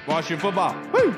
Washington football. Woo!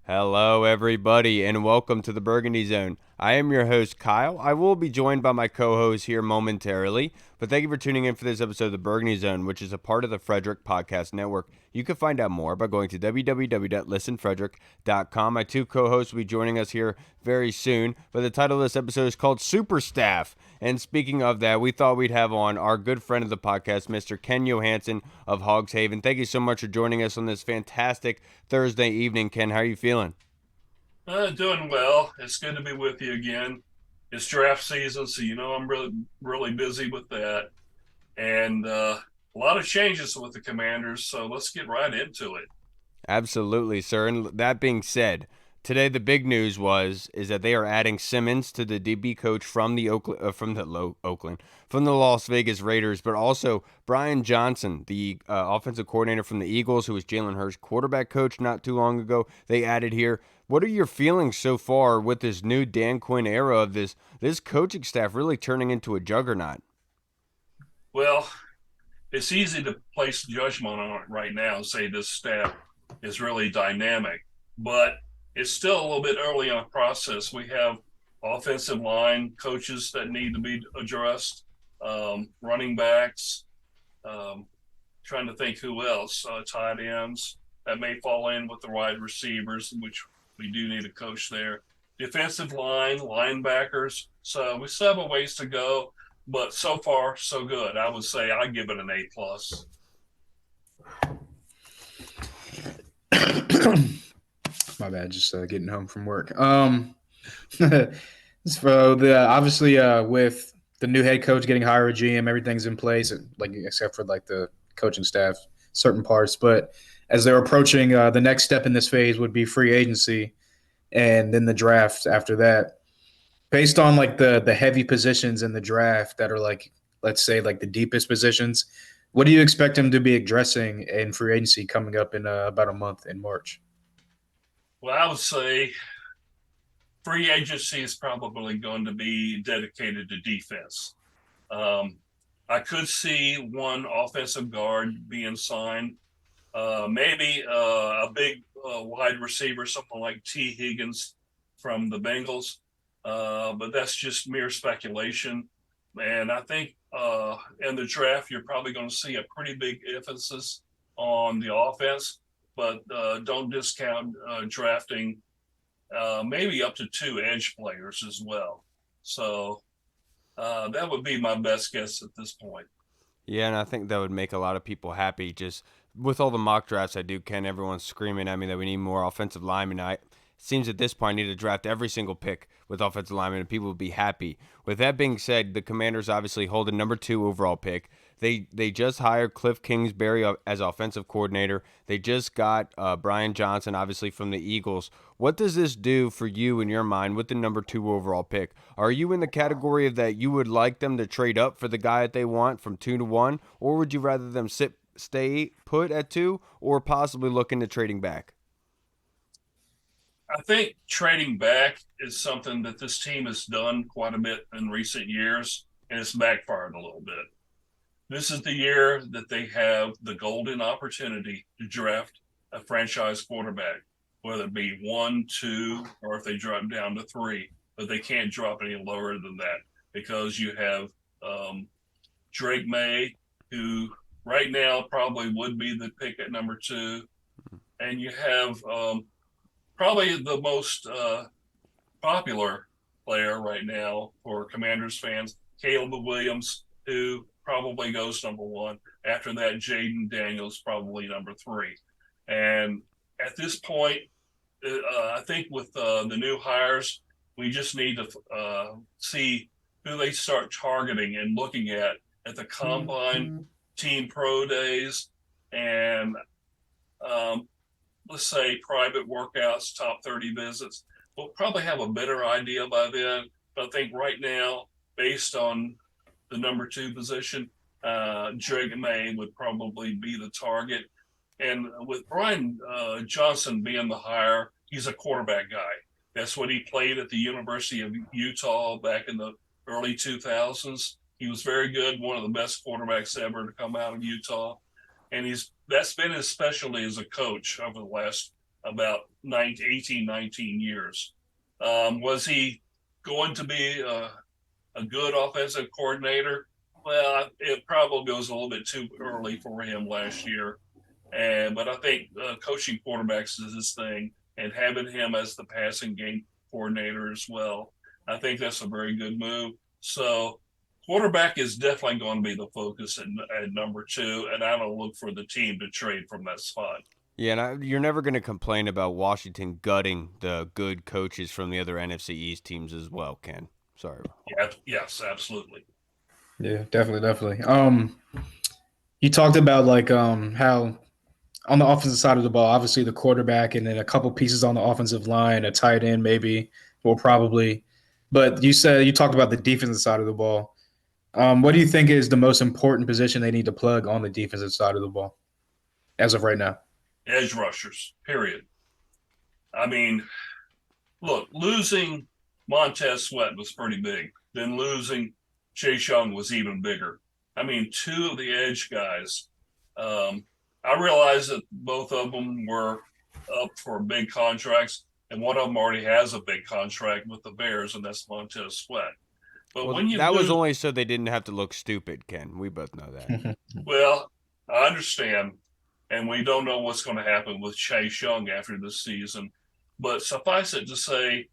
Hello, everybody, and welcome to the Burgundy Zone. I am your host, Kyle. I will be joined by my co-host here momentarily, but thank you for tuning in for this episode of the Burgundy Zone, which is a part of the Frederick Podcast Network. You can find out more by going to www.listenfrederick.com. My two co-hosts will be joining us here very soon, but the title of this episode is called Super Staff. And speaking of that, we thought we'd have on our good friend of the podcast, Mr. Ken Johannesen of Hogs. Thank you so much for joining us on this fantastic Thursday evening. Ken, how are you feeling? Doing well. It's good to be with you again. It's draft season, so I'm really busy with that. And a lot of changes with the Commanders, so let's get right into it. Absolutely, sir. And that being said, today the big news is that they are adding Simmons to the DB coach from the Las Vegas Raiders, but also Brian Johnson, the offensive coordinator from the Eagles, who was Jalen Hurts' quarterback coach not too long ago. They added here. What are your feelings so far with this new Dan Quinn era of this coaching staff really turning into a juggernaut? Well, it's easy to place judgment on it right now and say this staff is really dynamic, but it's still a little bit early in the process. We have offensive line coaches that need to be addressed, running backs, trying to think who else, tight ends that may fall in with the wide receivers, which we do need a coach there. Defensive line, linebackers. So we still have a ways to go, but so far, so good. I would say I give it an A+. My bad, just getting home from work. So obviously with the new head coach getting hired, GM, everything's in place, like except for like the coaching staff, certain parts. But as they're approaching, the next step in this phase would be free agency, and then the draft after that. Based on like the heavy positions in the draft that are like, let's say like the deepest positions, what do you expect them to be addressing in free agency coming up in about a month in March? Well, I would say free agency is probably going to be dedicated to defense. I could see one offensive guard being signed, maybe a big wide receiver, something like T. Higgins from the Bengals, but that's just mere speculation. And I think in the draft, you're probably going to see a pretty big emphasis on the offense, but don't discount drafting maybe up to 2 edge players as well. So that would be my best guess at this point. Yeah, and I think that would make a lot of people happy. Just with all the mock drafts I do, Ken, everyone's screaming at me that we need more offensive linemen. It seems at this point I need to draft every single pick with offensive linemen, and people would be happy. With that being said, the Commanders obviously hold a number 2 overall pick. They just hired Cliff Kingsbury as offensive coordinator. They just got Brian Johnson, obviously, from the Eagles. What does this do for you in your mind with the number 2 overall pick? Are you in the category of that you would like them to trade up for the guy that they want from 2 to 1, or would you rather them stay put at 2, or possibly look into trading back? I think trading back is something that this team has done quite a bit in recent years, and it's backfired a little bit. This is the year that they have the golden opportunity to draft a franchise quarterback, whether it be 1, 2, or if they drop down to 3, but they can't drop any lower than that because you have Drake May, who right now probably would be the pick at number 2, and you have probably the most popular player right now for Commanders fans, Caleb Williams, who probably goes number 1. After that, Jaden Daniels probably number 3. And at this point, I think with the new hires, we just need to see who they start targeting and looking at the combine, team pro days, and let's say private workouts, top 30 visits. We'll probably have a better idea by then. But I think right now, based on the number 2 position, Drake May would probably be the target. And with Brian Johnson being the hire, he's a quarterback guy. That's what he played at the University of Utah back in the early 2000s. He was very good, one of the best quarterbacks ever to come out of Utah. And that's been his specialty as a coach over the last about 19 years. Was he going to be a good offensive coordinator? Well, it probably goes a little bit too early for him last year. But I think coaching quarterbacks is his thing, and having him as the passing game coordinator as well, I think that's a very good move. So quarterback is definitely going to be the focus at number 2, and I don't look for the team to trade from that spot. Yeah, and you're never going to complain about Washington gutting the good coaches from the other NFC East teams as well, Ken. Sorry. Yeah, yes, absolutely. Yeah, definitely. You talked about like how on the offensive side of the ball, obviously the quarterback and then a couple pieces on the offensive line, a tight end maybe, or probably. But you talked about the defensive side of the ball. What do you think is the most important position they need to plug on the defensive side of the ball as of right now? Edge rushers, period. I mean, look, losing Montez Sweat was pretty big. Then losing Chase Young was even bigger. I mean, 2 of the edge guys. I realize that both of them were up for big contracts, and one of them already has a big contract with the Bears, and that's Montez Sweat. But Well, when you that lose, was only so they didn't have to look stupid, Ken. We both know that. well, I understand, and we don't know what's going to happen with Chase Young after this season. But suffice it to say,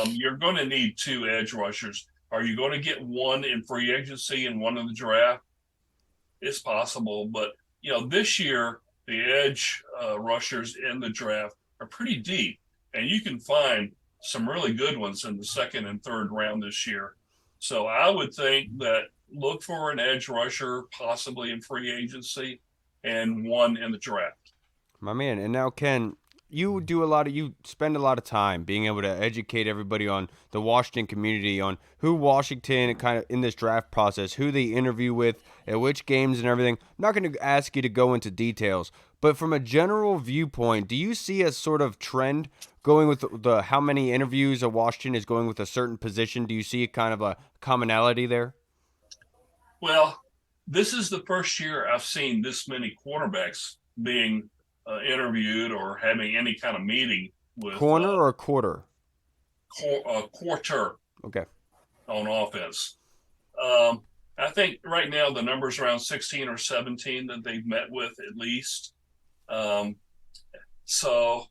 you're going to need 2 edge rushers. Are you going to get one in free agency and one in the draft? It's possible, but this year the edge rushers in the draft are pretty deep, and you can find some really good ones in the 2nd and 3rd round this year. So I would think that look for an edge rusher, possibly in free agency, and one in the draft. My man. And now, Ken, you spend a lot of time being able to educate everybody on the Washington community, on who Washington kind of in this draft process, who they interview with, at which games and everything. I'm not going to ask you to go into details, but from a general viewpoint, do you see a sort of trend going with the how many interviews a Washington is going with a certain position? Do you see kind of a commonality there? Well, this is the first year I've seen this many quarterbacks being interviewed or having any kind of meeting with Corner or quarter? quarter Okay. on offense. I think right now the number's around 16 or 17 that they've met with at least. So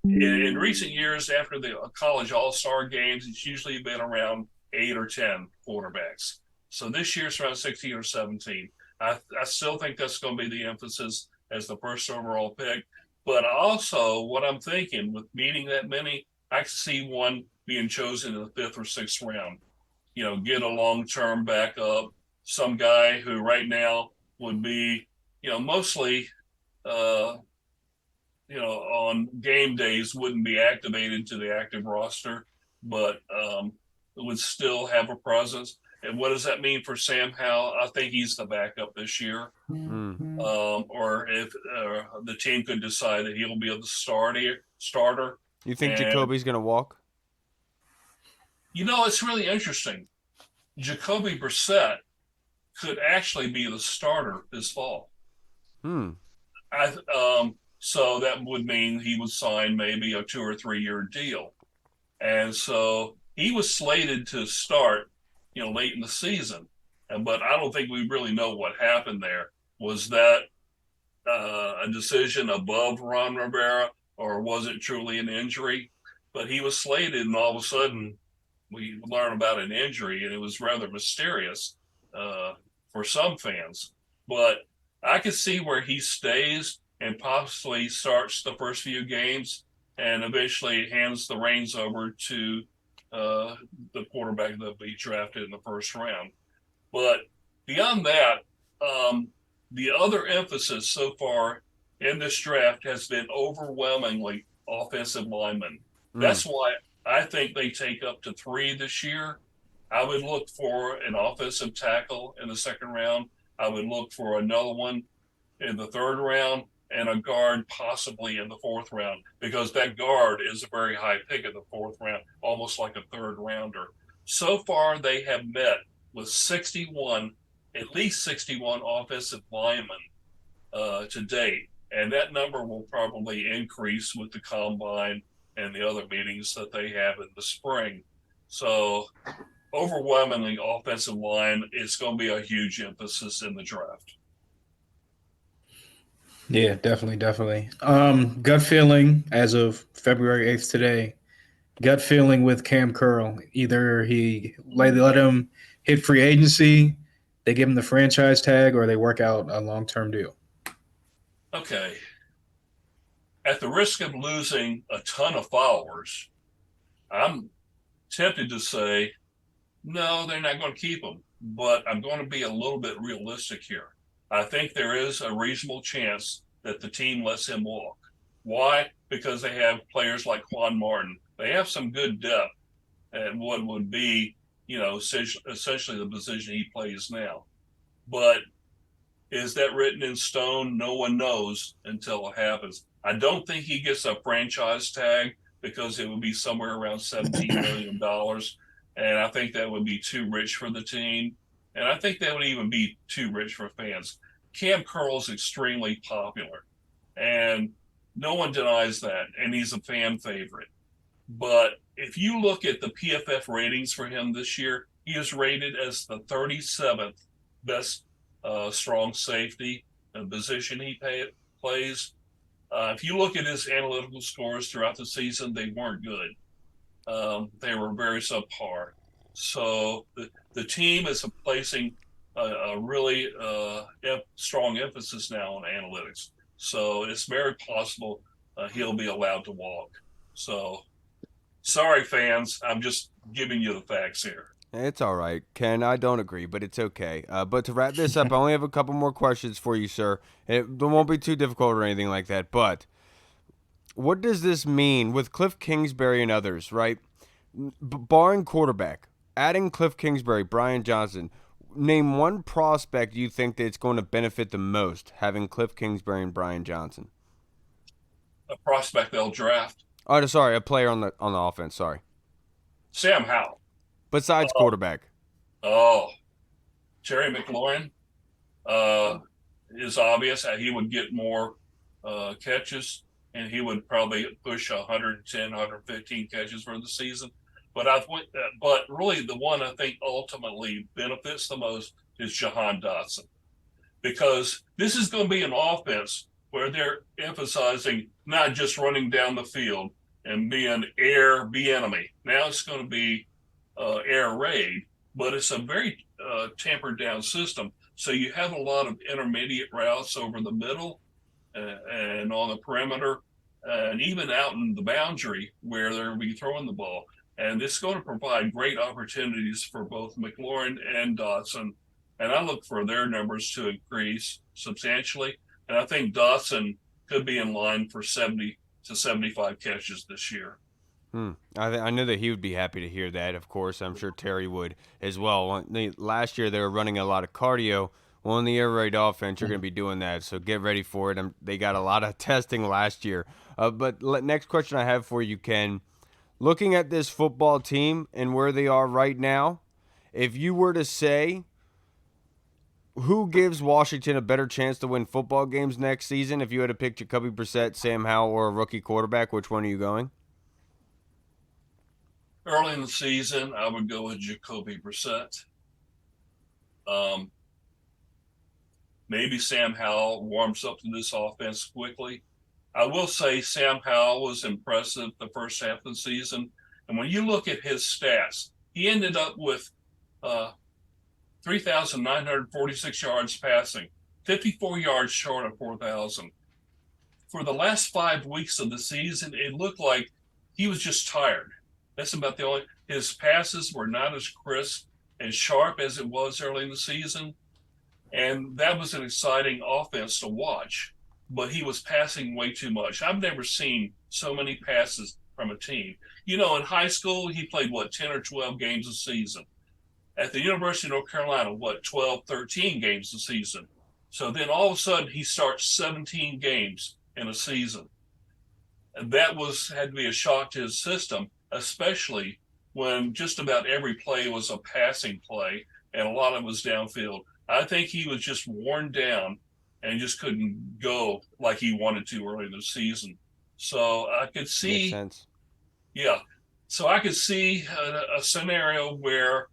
in recent years, after the college all-star games, it's usually been around 8 or 10 quarterbacks. So this year's around 16 or 17. I still think that's going to be the emphasis as the first overall pick. But also, what I'm thinking with meeting that many, I can see one being chosen in the 5th or 6th round. Get a long-term backup, some guy who right now would be, mostly, on game days wouldn't be activated to the active roster, but would still have a presence. And what does that mean for Sam Howell? I think he's the backup this year. Or if the team could decide that he'll be the starter. You think Jacoby's going to walk? It's really interesting. Jacoby Brissett could actually be the starter this fall. So that would mean he would sign maybe a 2 or 3 year deal. And so he was slated to start, late in the season. But I don't think we really know what happened there. Was that a decision above Ron Rivera, or was it truly an injury? But he was slated, and all of a sudden we learn about an injury, and it was rather mysterious for some fans. But I could see where he stays and possibly starts the first few games and eventually hands the reins over to the quarterback that will be drafted in the first round. But beyond that, the other emphasis so far in this draft has been overwhelmingly offensive linemen. That's why I think they take up to 3 this year. I would look for an offensive tackle in the 2nd round. I would look for another one in the 3rd round. and a guard possibly in the fourth round, because that guard is a very high pick in the fourth round, almost like a third rounder. So far, they have met with 61, at least 61 offensive linemen to date. And that number will probably increase with the combine and the other meetings that they have in the spring. So overwhelmingly offensive line is going to be a huge emphasis in the draft. Yeah, definitely, definitely. Gut feeling as of February 8th today. Gut feeling with Cam Curl. Either let him hit free agency, they give him the franchise tag, or they work out a long-term deal. Okay. At the risk of losing a ton of followers, I'm tempted to say, no, they're not going to keep him, but I'm going to be a little bit realistic here. I think there is a reasonable chance that the team lets him walk. Why? Because they have players like Juan Martin. They have some good depth at what would be, essentially the position he plays now. But is that written in stone? No one knows until it happens. I don't think he gets a franchise tag because it would be somewhere around $17 million. And I think that would be too rich for the team. And I think that would even be too rich for fans. Cam Curl is extremely popular, and no one denies that. And he's a fan favorite. But if you look at the PFF ratings for him this year, he is rated as the 37th best strong safety position he plays. If you look at his analytical scores throughout the season, they weren't good. They were very subpar. So the team is placing a really strong emphasis now on analytics. So it's very possible he'll be allowed to walk. So sorry, fans. I'm just giving you the facts here. It's all right, Ken. I don't agree, but it's okay. But to wrap this up, I only have a couple more questions for you, sir. It won't be too difficult or anything like that. But what does this mean with Cliff Kingsbury and others, right? Barring quarterback, adding Cliff Kingsbury, Brian Johnson, name one prospect you think that it's going to benefit the most having Cliff Kingsbury and Brian Johnson. A prospect they'll draft. Oh, sorry, a player on the offense. Sorry. Sam Howell. Besides quarterback. Terry McLaurin is obvious. He would get more catches, and he would probably push 110, 115 catches for the season. But really the one I think ultimately benefits the most is Jahan Dotson, because this is going to be an offense where they're emphasizing not just running down the field and being air enemy. Now it's going to be air raid, but it's a very tampered down system. So you have a lot of intermediate routes over the middle and on the perimeter and even out in the boundary where they'll be throwing the ball. And it's going to provide great opportunities for both McLaurin and Dotson. And I look for their numbers to increase substantially. And I think Dotson could be in line for 70 to 75 catches this year. I know that he would be happy to hear that, of course. I'm sure Terry would as well. Last year, they were running a lot of cardio. Well, in the air raid offense, you're going to be doing that, so get ready for it. They got a lot of testing last year. But next question I have for you, Ken. Looking at this football team and where they are right now, if you were to say who gives Washington a better chance to win football games next season, if you had to pick Jacoby Brissett, Sam Howell, or a rookie quarterback, which one are you going? Early in the season, I would go with Jacoby Brissett. Maybe Sam Howell warms up to this offense quickly. I will say Sam Howell was impressive the first half of the season. And when you look at his stats, he ended up with 3,946 yards passing, 54 yards short of 4,000. For the last 5 weeks of the season, it looked like he was just tired. That's about the only. His passes were not as crisp and sharp as it was early in the season. And that was an exciting offense to watch. But he was passing way too much. I've never seen so many passes from a team. In high school, he played, 10 or 12 games a season. At the University of North Carolina, 12, 13 games a season. So then all of a sudden he starts 17 games in a season. And that had to be a shock to his system, especially when just about every play was a passing play and a lot of it was downfield. I think he was just worn down and just couldn't go like he wanted to early in the season. So I could Makes see, sense. yeah. So I could see a scenario where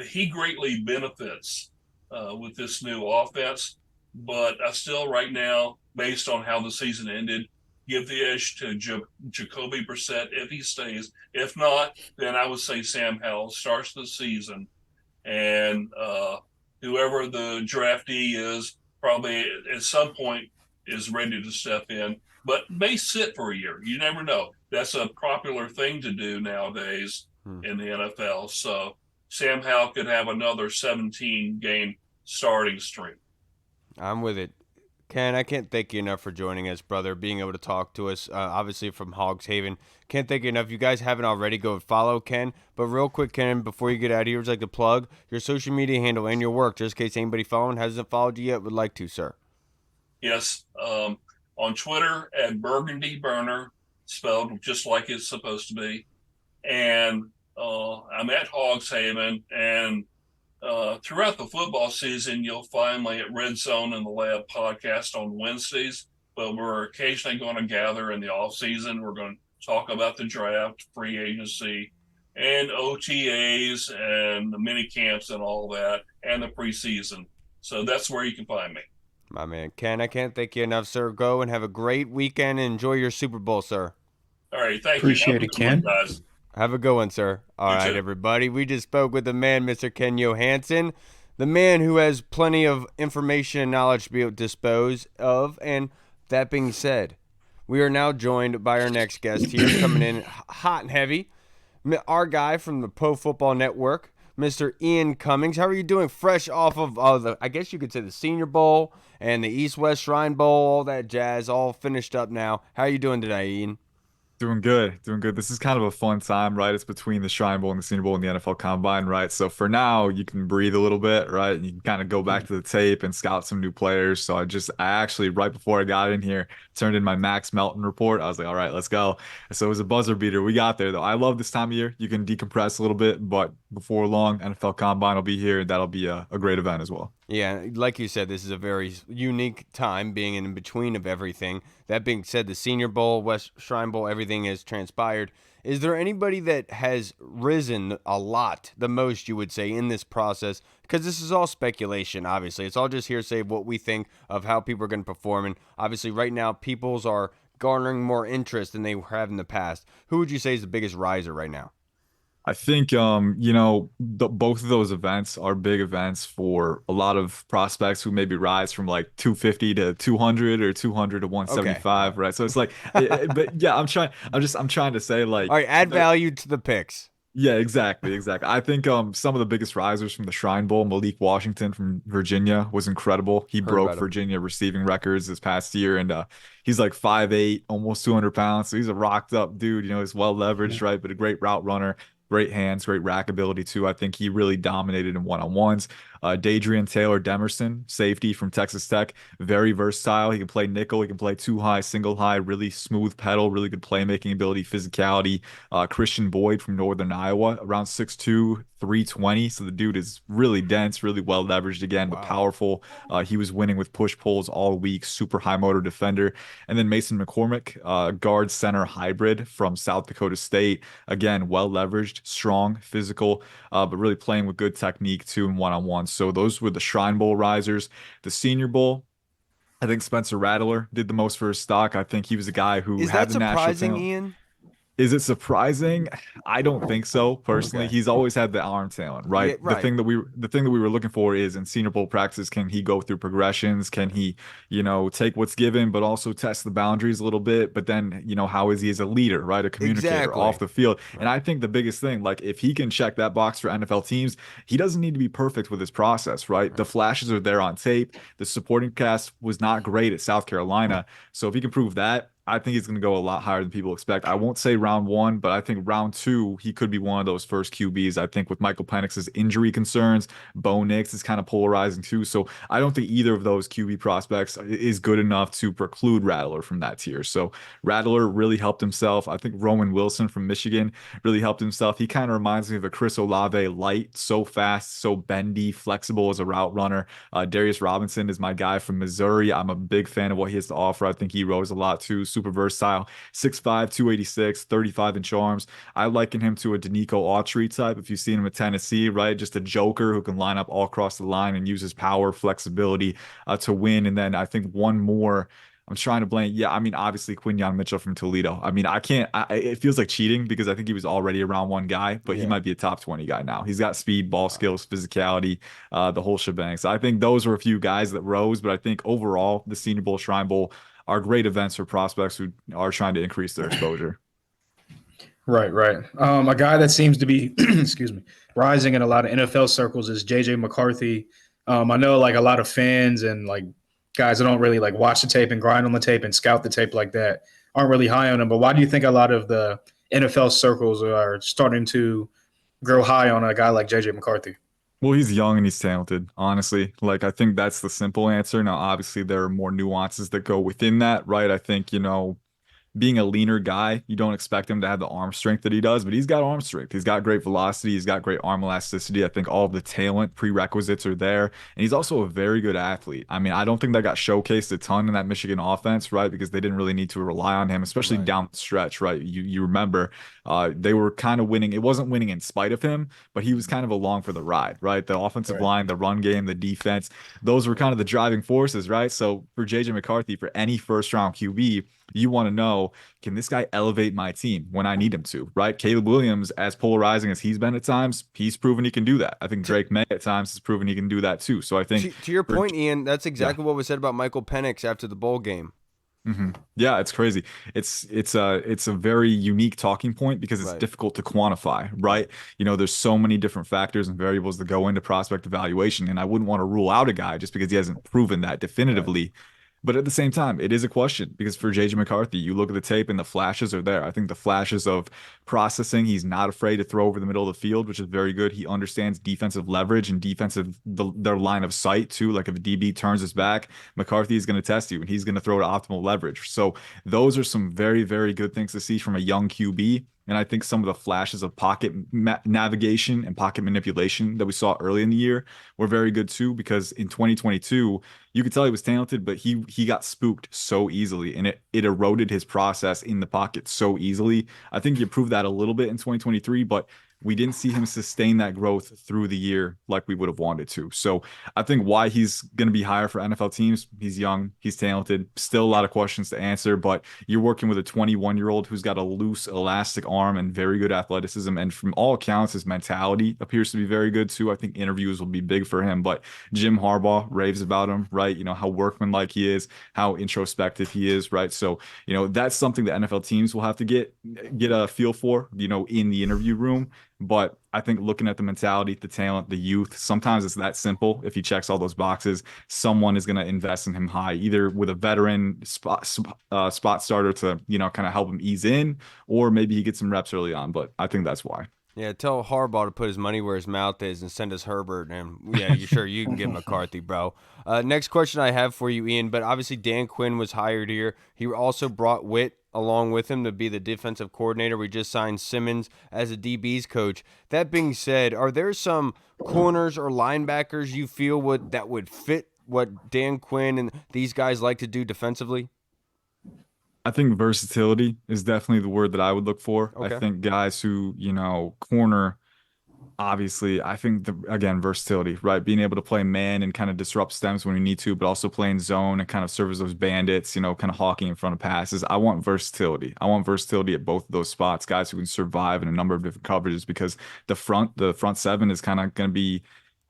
he greatly benefits with this new offense. But I still, right now, based on how the season ended, give the edge to Jacoby Brissett if he stays. If not, then I would say Sam Howell starts the season, and whoever the draftee is probably at some point is ready to step in, but may sit for a year. You never know. That's a popular thing to do nowadays in the NFL. So Sam Howell could have another 17 game starting streak. I'm with it. Ken, I can't thank you enough for joining us, brother, being able to talk to us, obviously from Hogs Haven. Can't thank you enough. If you guys haven't already, go follow Ken. But real quick, Ken, before you get out of here, would you like to plug your social media handle and your work, just in case anybody following hasn't followed you yet would like to, sir? Yes, on Twitter at Burgundy Burner, spelled just like it's supposed to be. And I'm at Hogs Haven, and throughout the football season, you'll find me at Red Zone and the Lab podcast on Wednesdays. But we're occasionally going to gather in the off season. We're going to talk about the draft, free agency, and OTAs and the mini camps and all that, and the preseason. So that's where you can find me. My man, Ken, I can't thank you enough, sir. Go and have a great weekend and enjoy your Super Bowl, sir. All right, thank Appreciate you. it, Ken. Guys. Have a good one, sir. All right, too. everybody. We just spoke with the man, Mr. Ken Johannesen, the man who has plenty of information and knowledge to be able to dispose of. And that being said, we are now joined by our next guest here, coming in hot and heavy, our guy from the Pro Football Network, Mr. Ian Cummings. How are you doing? Fresh off of, I guess you could say the Senior Bowl and the East-West Shrine Bowl, all that jazz, all finished up now. How are you doing today, Ian? Doing good, doing good. This is kind of a fun time, right? It's between the Shrine Bowl and the Senior Bowl and the NFL Combine, right? So for now, you can breathe a little bit, right? And you can kind of go back to the tape and scout some new players. So I actually, right before I got in here, turned in my Max Melton report. I was like, all right, let's go. So it was a buzzer beater. We got there, though. I love this time of year. You can decompress a little bit, but before long, NFL Combine will be here, and that'll be a great event as well. Yeah, like you said, this is a very unique time being in between of everything. That being said, the Senior Bowl, West Shrine Bowl, everything has transpired. Is there anybody that has risen a lot, the most you would say, in this process? Because this is all speculation, obviously. It's all just hearsay of what we think of how people are going to perform. And obviously right now, people's are garnering more interest than they have in the past. Who would you say is the biggest riser right now? I think, both of those events are big events for a lot of prospects who maybe rise from like 250 to 200 or 200 to 175, Okay. right? So it's like, but yeah, I'm trying to say like, All right, add value to the picks. yeah, exactly, exactly. I think some of the biggest risers from the Shrine Bowl, Malik Washington from Virginia was incredible. He Heard broke about him. Virginia receiving records this past year, and he's like 5'8", almost 200 pounds. So he's a rocked up dude. He's well leveraged, right? But a great route runner. Great hands, great rack ability too. I think he really dominated in one-on-ones. Dadrian Taylor Demerson, safety from Texas Tech, very versatile. He can play nickel, he can play two high, single high, really smooth pedal, really good playmaking ability, physicality. Christian Boyd from Northern Iowa, around 6'2", 320. So the dude is really dense, really well leveraged again, but Wow. powerful. He was winning with push pulls all week, super high motor defender. And then Mason McCormick, guard center hybrid from South Dakota State. Again, well leveraged, strong, physical, but really playing with good technique too in one-on-one. So those were the Shrine Bowl risers. The Senior Bowl, I think Spencer Rattler did the most for his stock. I think he was a guy who Is had that the national surprising, talent. Ian? Is it surprising? I don't think so, personally. Okay. He's always had the arm talent, right? Yeah, right. The thing that we were looking for is in Senior Bowl practice, can he go through progressions? Can he, take what's given, but also test the boundaries a little bit? But then, how is he as a leader, right? A communicator Exactly. off the field. Right. And I think the biggest thing, like if he can check that box for NFL teams, he doesn't need to be perfect with his process, right? The flashes are there on tape. The supporting cast was not great at South Carolina. So if he can prove that, I think he's going to go a lot higher than people expect. I won't say round 1, but I think round 2, he could be one of those first QBs. I think with Michael Penix's injury concerns, Bo Nix is kind of polarizing too. So I don't think either of those QB prospects is good enough to preclude Rattler from that tier. So Rattler really helped himself. I think Roman Wilson from Michigan really helped himself. He kind of reminds me of a Chris Olave light, so fast, so bendy, flexible as a route runner. Darius Robinson is my guy from Missouri. I'm a big fan of what he has to offer. I think he rose a lot too. Super versatile. 6'5", 286, 35-inch arms. I liken him to a Danico Autry type. If you've seen him at Tennessee, right? Just a joker who can line up all across the line and use his power, flexibility to win. And then I think one more. I'm trying to blank. Yeah, I mean, obviously Quinyon Mitchell from Toledo. I mean, I can't. It feels like cheating because I think he was already a round 1 guy, but he might be a top 20 guy now. He's got speed, ball skills, physicality, the whole shebang. So I think those were a few guys that rose, but I think overall the Senior Bowl, Shrine Bowl are great events for prospects who are trying to increase their exposure. Right, right. A guy that seems to be, excuse me, rising in a lot of NFL circles is JJ McCarthy. I know like a lot of fans and like guys that don't really like watch the tape and grind on the tape and scout the tape like that aren't really high on him. But why do you think a lot of the NFL circles are starting to grow high on a guy like JJ McCarthy? Well, he's young and he's talented, honestly. Like, I think that's the simple answer. Now, obviously, there are more nuances that go within that, right? I think, being a leaner guy, you don't expect him to have the arm strength that he does, but he's got arm strength. He's got great velocity. He's got great arm elasticity. I think all of the talent prerequisites are there. And he's also a very good athlete. I mean, I don't think that got showcased a ton in that Michigan offense, right? Because they didn't really need to rely on him, especially down the stretch, right? You remember they were kind of winning. It wasn't winning in spite of him, but he was kind of along for the ride, right? The offensive line, the run game, the defense, those were kind of the driving forces, right? So for JJ McCarthy, for any first round QB, you want to know, can this guy elevate my team when I need him to, right? Caleb Williams, as polarizing as he's been at times, he's proven he can do that. I think Drake May at times has proven he can do that too. So I think to your point, Ian, that's exactly what was said about Michael Penix after the bowl game. Yeah, it's crazy. It's a very unique talking point because it's difficult to quantify, right? There's so many different factors and variables that go into prospect evaluation, and I wouldn't want to rule out a guy just because he hasn't proven that definitively. But at the same time, it is a question because for JJ McCarthy, you look at the tape and the flashes are there. I think the flashes of processing, he's not afraid to throw over the middle of the field, which is very good. He understands defensive leverage and their line of sight too. Like if a DB turns his back, McCarthy is going to test you and he's going to throw to optimal leverage. So those are some very, very good things to see from a young QB. And I think some of the flashes of pocket navigation and pocket manipulation that we saw early in the year were very good too, because in 2022, you could tell he was talented, but he got spooked so easily and it eroded his process in the pocket so easily. I think he improved that a little bit in 2023, but we didn't see him sustain that growth through the year like we would have wanted to. So I think why he's going to be higher for NFL teams, he's young, he's talented, still a lot of questions to answer, but you're working with a 21-year-old who's got a loose, elastic arm and very good athleticism. And from all accounts, his mentality appears to be very good too. I think interviews will be big for him, but Jim Harbaugh raves about him, right? How workmanlike he is, how introspective he is, right? So, that's something that NFL teams will have to get a feel for, in the interview room. But I think looking at the mentality, the talent, the youth, sometimes it's that simple. If he checks all those boxes, someone is going to invest in him high, either with a veteran spot starter to, kind of help him ease in, or maybe he gets some reps early on. But I think that's why. Yeah, tell Harbaugh to put his money where his mouth is and send us Herbert. And yeah, you can get McCarthy, bro. Next question I have for you, Ian, but obviously Dan Quinn was hired here. He also brought Witt along with him to be the defensive coordinator. We just signed Simmons as a DB's coach. That being said, are there some corners or linebackers you feel that would fit what Dan Quinn and these guys like to do defensively? I think versatility is definitely the word that I would look for. Okay. I think guys who, corner, obviously, I think again, versatility, right? Being able to play man and kind of disrupt stems when we need to, but also playing zone and kind of serve as those bandits, kind of hawking in front of passes. I want versatility. I want versatility at both of those spots, guys who can survive in a number of different coverages, because the front seven is kind of going to be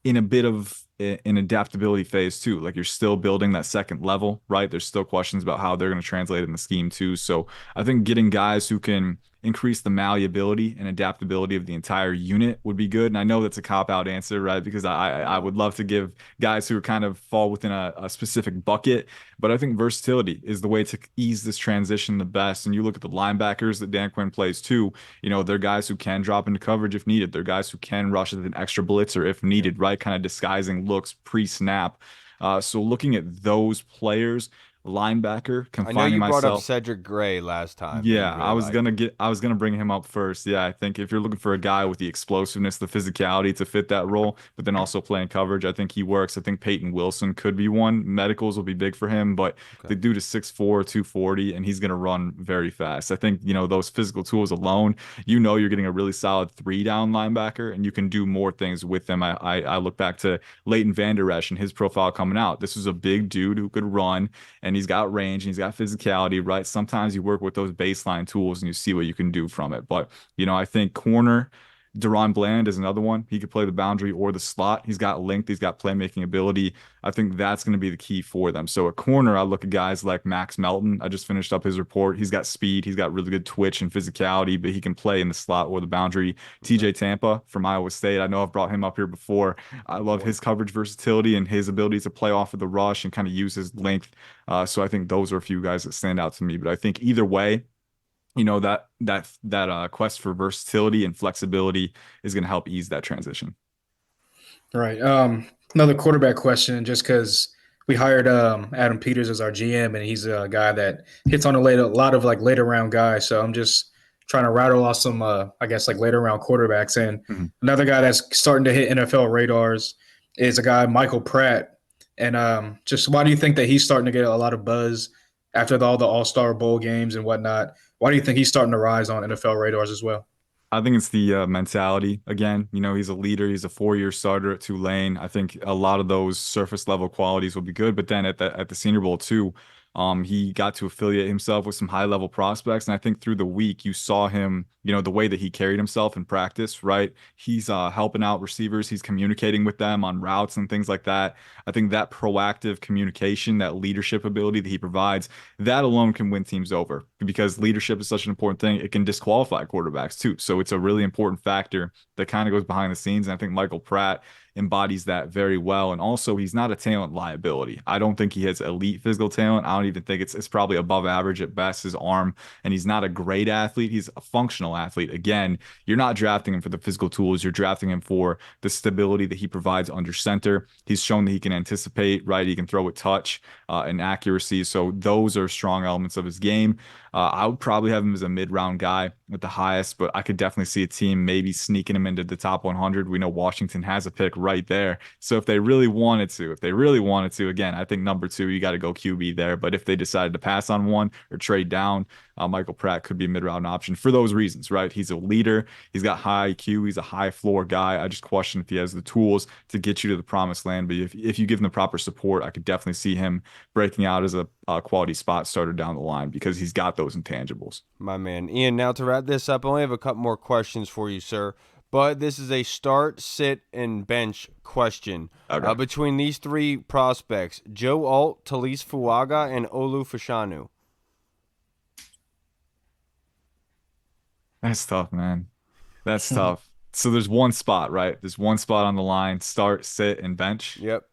in a bit of an adaptability phase too. Like you're still building that second level, right? There's still questions about how they're going to translate in the scheme too. So I think getting guys who can increase the malleability and adaptability of the entire unit would be good. And I know that's a cop-out answer, right? Because I would love to give guys who kind of fall within a specific bucket, but I think versatility is the way to ease this transition the best. And you look at the linebackers that Dan Quinn plays too, they're guys who can drop into coverage if needed. They're guys who can rush with an extra blitzer if needed, right? Kind of disguising looks pre-snap. So looking at those players, linebacker, I know confining you brought up myself. Cedric Gray last time that Yeah, you really liked. I was gonna bring him up first. Yeah, I think if you're looking for a guy with the explosiveness, the physicality to fit that role, but then also playing coverage, I think he works. I think Peyton Wilson could be one. Medicals will be big for him, but the Okay. dude is 6'4", 240, and he's gonna run very fast. I think, those physical tools alone, you're getting a really solid 3-down linebacker, and you can do more things with them. I look back to Leighton Vander Esch and his profile coming out. This was a big dude who could run, and he's got range and he's got physicality, right? Sometimes you work with those baseline tools and you see what you can do from it. But, I think corner, Deron Bland is another one. He could play the boundary or the slot. He's got length, he's got playmaking ability. I think that's going to be the key for them. So at corner, I look at guys like Max Melton. I just finished up his report. He's got speed, he's got really good twitch and physicality, but he can play in the slot or the boundary. TJ Tampa from Iowa State. I know I've brought him up here before. I love his coverage versatility and his ability to play off of the rush and kind of use his length. So I think those are a few guys that stand out to me. But I think either way, that quest for versatility and flexibility is going to help ease that transition. Right. Another quarterback question, just because we hired Adam Peters as our GM, and he's a guy that hits on a lot of like later round guys. So I'm just trying to rattle off some, I guess, like later round quarterbacks. And Mhm. another guy that's starting to hit NFL radars is a guy, Michael Pratt. And just why do you think that he's starting to get a lot of buzz after all the All-Star Bowl games and whatnot? Why do you think he's starting to rise on NFL radars as well? I think it's the mentality again. He's a leader. He's a 4-year starter at Tulane. I think a lot of those surface level qualities will be good. But then at the Senior Bowl too, he got to affiliate himself with some high level prospects. And I think through the week you saw him, the way that he carried himself in practice, right? He's helping out receivers. He's communicating with them on routes and things like that. I think that proactive communication, that leadership ability that he provides, that alone can win teams over because leadership is such an important thing. It can disqualify quarterbacks too. So it's a really important factor that kind of goes behind the scenes. And I think Michael Pratt embodies that very well. And also, he's not a talent liability. I don't think he has elite physical talent. I don't even think it's probably above average at best, his arm. And he's not a great athlete. He's a functional athlete. Again, you're not drafting him for the physical tools. You're drafting him for the stability that he provides under center. He's shown that he can anticipate, right? He can throw with touch and accuracy. So those are strong elements of his game. I would probably have him as a mid-round guy at the highest, but I could definitely see a team maybe sneaking him into the top 100. We know Washington has a pick right there. So if they really wanted to, again, I think number 2, you got to go QB there. But if they decided to pass on one or trade down, Michael Pratt could be a mid-round option for those reasons, right? He's a leader. He's got high IQ. He's a high floor guy. I just question if he has the tools to get you to the promised land. But if you give him the proper support, I could definitely see him breaking out as a quality spot starter down the line because he's got those intangibles. My man. Ian, now to wrap this up, I only have a couple more questions for you, sir. But this is a start, sit, and bench question. Okay. Between these 3 prospects, Joe Alt, Talise Fuaga, and Olu Fashanu. That's tough, man. That's tough. So there's one spot, right? There's one spot on the line, start, sit, and bench. Yep.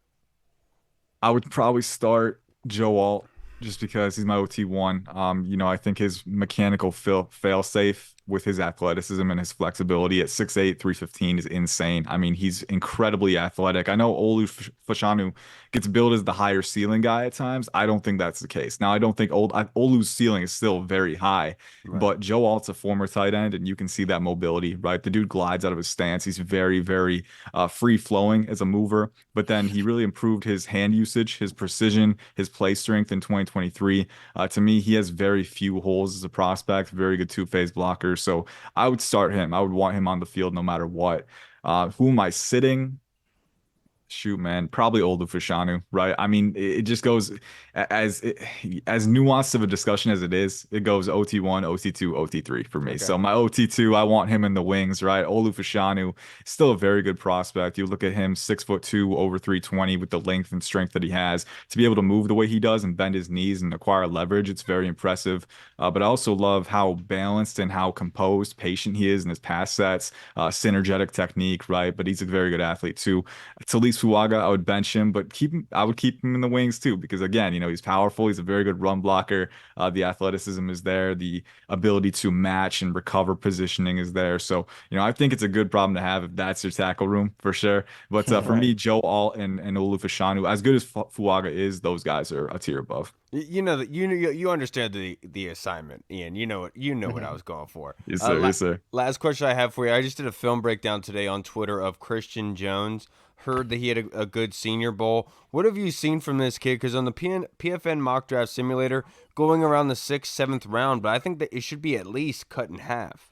I would probably start Joe Alt just because he's my OT1. I think his mechanical fail safe with his athleticism and his flexibility at 6'8", 315 is insane. I mean, he's incredibly athletic. I know Olu Fashanu gets billed as the higher ceiling guy at times. I don't think that's the case. Now, I don't think Olu's ceiling is still very high, Right. but Joe Alt's a former tight end, and you can see that mobility, right? The dude glides out of his stance. He's very, very free flowing as a mover, but then he really improved his hand usage, his precision, his play strength in 2023. To me, he has very few holes as a prospect, very good two-phase blocker. So I would start him. I would want him on the field no matter what. Who am I sitting? Shoot, man, probably Olu, right? I mean, it just goes as as nuanced of a discussion as it is. It goes OT1, OT2, OT3 for me. Okay. So my OT2, I want him in the wings, right? Olu, still a very good prospect. You look at him, 6'2", over 320, with the length and strength that he has to be able to move the way he does and bend his knees and acquire leverage. It's very impressive. But I also love how balanced and how composed, patient he is in his pass sets, synergetic technique, right? But he's a very good athlete too. Talise Fuaga, I would bench him, but I would keep him in the wings too, because again, he's powerful. He's a very good run blocker. The athleticism is there. The ability to match and recover positioning is there. So, I think it's a good problem to have if that's your tackle room for sure. But for Right. me, Joe Alt and Olufashanu, as good as Fuaga is, those guys are a tier above. You know that you understand the assignment, Ian. You know what I was going for. Yes, sir. Yes, sir. Last question I have for you. I just did a film breakdown today on Twitter of Christian Jones. Heard that he had a good Senior Bowl. What have you seen from this kid? Because on the PFN mock draft simulator, going around the 6th, 7th round, but I think that it should be at least cut in half.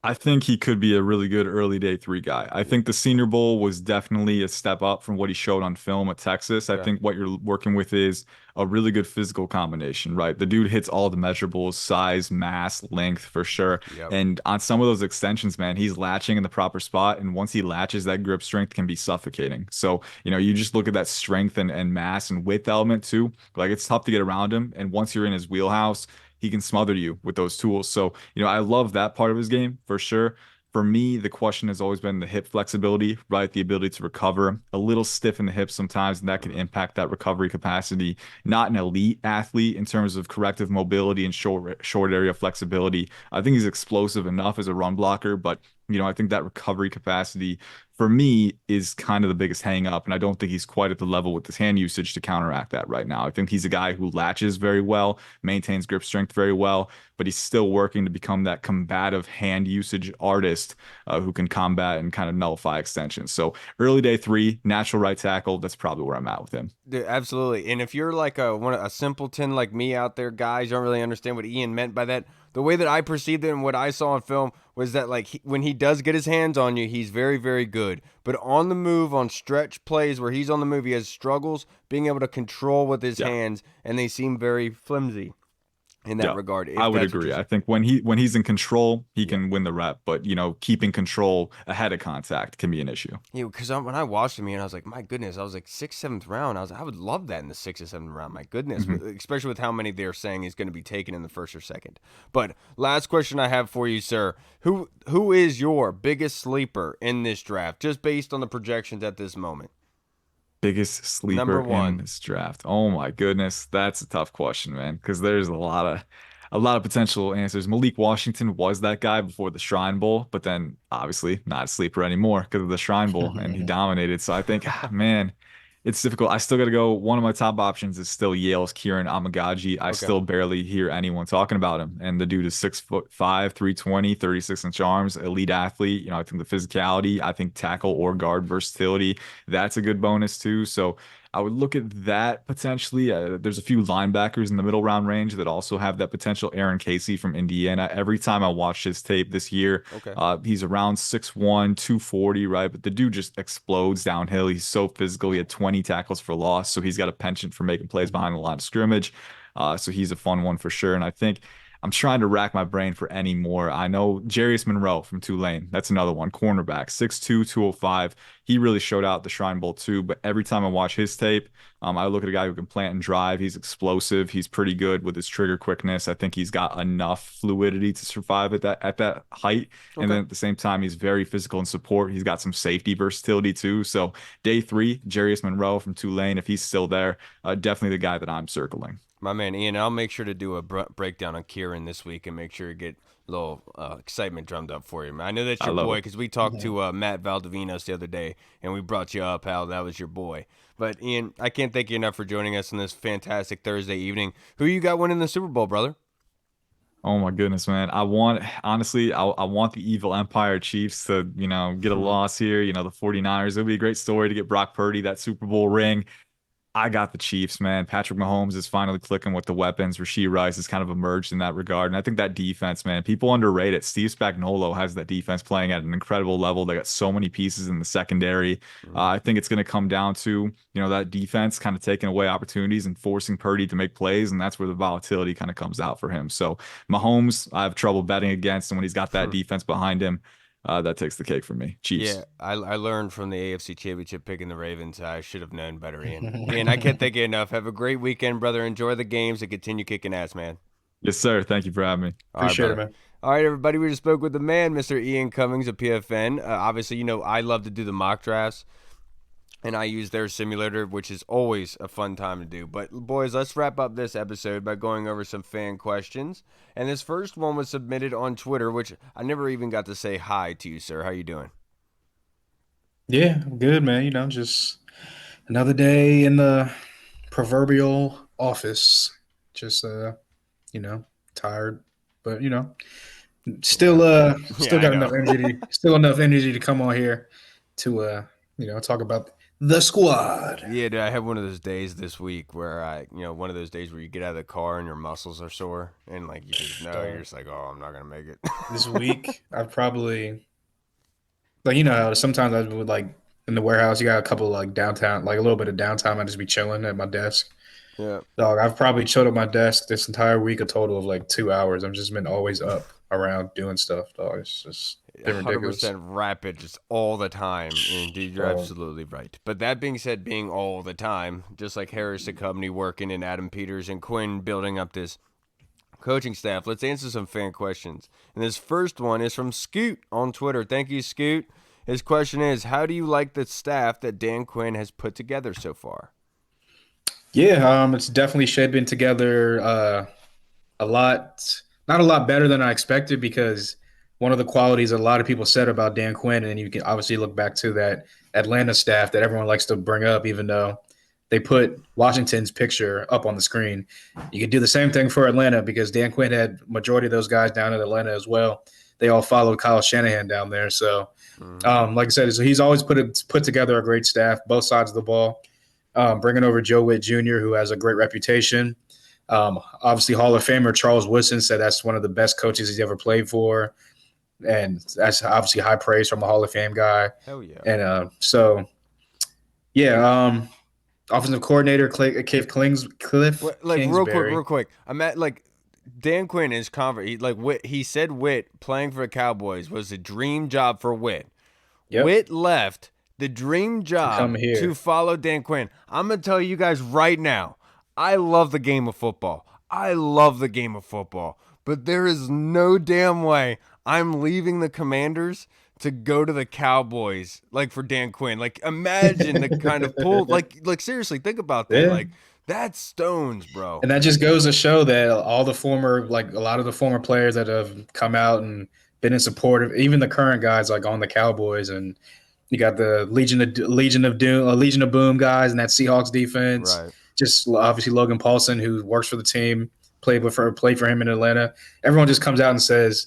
I think he could be a really good early day 3 guy. I think the Senior Bowl was definitely a step up from what he showed on film at Texas. I Okay. think what you're working with is a really good physical combination, right? The dude hits all the measurables, size, mass, length for sure. Yep. And on some of those extensions, man, he's latching in the proper spot. And once he latches, that grip strength can be suffocating. So, you just look at that strength and mass and width element too. Like it's tough to get around him. And once you're in his wheelhouse, he can smother you with those tools. So, I love that part of his game for sure. For me, the question has always been the hip flexibility, right? The ability to recover a little stiff in the hips sometimes, and that can impact that recovery capacity. Not an elite athlete in terms of corrective mobility and short area flexibility. I think he's explosive enough as a run blocker, but I think that recovery capacity for me is kind of the biggest hang up. And I don't think he's quite at the level with his hand usage to counteract that right now. I think he's a guy who latches very well, maintains grip strength very well, but he's still working to become that combative hand usage artist who can combat and kind of nullify extensions. So early day 3, natural right tackle, that's probably where I'm at with him. Dude, absolutely. And if you're like a simpleton like me out there, guys, you don't really understand what Ian meant by that. The way that I perceived it and what I saw on film was that like when he does get his hands on you, he's very, very good. But on the move, on stretch plays where he's on the move, he has struggles being able to control with his Yeah. hands, and they seem very flimsy in that Yeah, regard. I would agree. I think when he's in control, he Yeah. can win the rep, but keeping control ahead of contact can be an issue. Because when I watched him, I was like, my goodness, I was like 6th, 7th round. I would love that in the 6th or 7th round. My goodness, especially with how many they're saying is going to be taken in the 1st or 2nd. But last question I have for you, sir, who is your biggest sleeper in this draft, just based on the projections at this moment? Biggest Number sleeper one. in this draft. Oh my goodness, that's a tough question, man, because there's a lot of potential answers. Malik Washington was that guy before the Shrine Bowl, but then obviously not a sleeper anymore because of the Shrine Bowl, and he dominated. So I think, man, it's difficult. I still got to go. One of my top options is still Yale's Kieran Amagaji. I Okay. still barely hear anyone talking about him. And the dude is 6'5", 320, 36-inch arms, elite athlete. I think the physicality, I think tackle or guard versatility, that's a good bonus too. So I would look at that potentially. There's a few linebackers in the middle round range that also have that potential. Aaron Casey from Indiana. Every time I watch his tape this year, Okay. he's around 6'1", 240, right? But the dude just explodes downhill. He's so physical. He had 20 tackles for loss, so he's got a penchant for making plays behind the line of scrimmage. So he's a fun one for sure. And I think I'm trying to rack my brain for any more. I know Jarius Monroe from Tulane. That's another one. Cornerback, 6'2", 205. He really showed out the Shrine Bowl too. But every time I watch his tape, I look at a guy who can plant and drive. He's explosive. He's pretty good with his trigger quickness. I think he's got enough fluidity to survive at that height. Okay. And then at the same time, he's very physical in support. He's got some safety versatility too. So day 3, Jarius Monroe from Tulane, if he's still there, definitely the guy that I'm circling. My man Ian, I'll make sure to do a breakdown on Kieran this week and make sure to get a little excitement drummed up for you. I know that's I your love boy it. because we talked to Matt Valdivinos the other day and we brought you up, how that was your boy. But Ian, I can't thank you enough for joining us on this fantastic Thursday evening. Who you got winning the Super Bowl, brother? Oh my goodness, man. Honestly, I want the evil Empire Chiefs to, get a loss here. The 49ers. It would be a great story to get Brock Purdy that Super Bowl ring. I got the Chiefs, man. Patrick Mahomes is finally clicking with the weapons. Rashee Rice has kind of emerged in that regard. And I think that defense, man, people underrate it. Steve Spagnuolo has that defense playing at an incredible level. They got so many pieces in the secondary. I think it's going to come down to, that defense kind of taking away opportunities and forcing Purdy to make plays. And that's where the volatility kind of comes out for him. So Mahomes, I have trouble betting against. And when he's got that defense behind him, that takes the cake for me. Chiefs. Yeah, I learned from the AFC Championship picking the Ravens. I should have known better, Ian. Ian, I can't thank you enough. Have a great weekend, brother. Enjoy the games and continue kicking ass, man. Yes, sir. Thank you for having me. All right, Appreciate it, brother. man. All right, everybody. We just spoke with the man, Mr. Ian Cummings of PFN. Obviously, I love to do the mock drafts, and I use their simulator, which is always a fun time to do. But, boys, let's wrap up this episode by going over some fan questions. And this first one was submitted on Twitter, which I never even got to say hi to you, sir. How you doing? Yeah, I'm good, man. Just another day in the proverbial office. Just tired, but still Yeah, I got know. enough energy to come on here to talk about the squad. Yeah, dude, I had one of those days this week where one of those days where you get out of the car and your muscles are sore and like you just know you're just like, oh, I'm not gonna make it. This week I've probably how sometimes I would in the warehouse you got a couple of downtown, a little bit of downtime. I just be chilling at my desk. Yeah. Dog, I've probably chilled at my desk this entire week a total of 2 hours. I've just been always up around doing stuff, dog. It's just been ridiculous. 100% rapid just all the time. And dude, you're Oh. absolutely right. But that being said, being all the time, just like Harris and company working and Adam Peters and Quinn building up this coaching staff, let's answer some fan questions. And this first one is from Scoot on Twitter. Thank you, Scoot. His question is, how do you like the staff that Dan Quinn has put together so far? Yeah, it's definitely shaping together a lot, not a lot better than I expected, because one of the qualities a lot of people said about Dan Quinn, and you can obviously look back to that Atlanta staff that everyone likes to bring up, even though they put Washington's picture up on the screen. You could do the same thing for Atlanta because Dan Quinn had majority of those guys down in Atlanta as well. They all followed Kyle Shanahan down there. So, like I said, so he's always put together a great staff, both sides of the ball. Bringing over Joe Witt Jr., who has a great reputation. Obviously, Hall of Famer Charles Woodson said that's one of the best coaches he's ever played for. And that's obviously high praise from a Hall of Fame guy. Hell yeah. And offensive coordinator Cliff Kingsbury. Real quick. I'm at Dan Quinn is he said Witt playing for the Cowboys was a dream job for Witt. Yep. Witt left the dream job come here. to follow Dan Quinn. I'm going to tell you guys right now, I love the game of football. But there is no damn way I'm leaving the Commanders to go to the Cowboys, for Dan Quinn. Imagine the kind of pull. Seriously, think about that. Yeah. That's stones, bro. And that just goes to show that all the former, a lot of the former players that have come out and been in support of, even the current guys on the Cowboys, and you got the Legion of Boom guys and that Seahawks defense. Right. Just obviously Logan Paulson, who works for the team, played for him in Atlanta. Everyone just comes out and says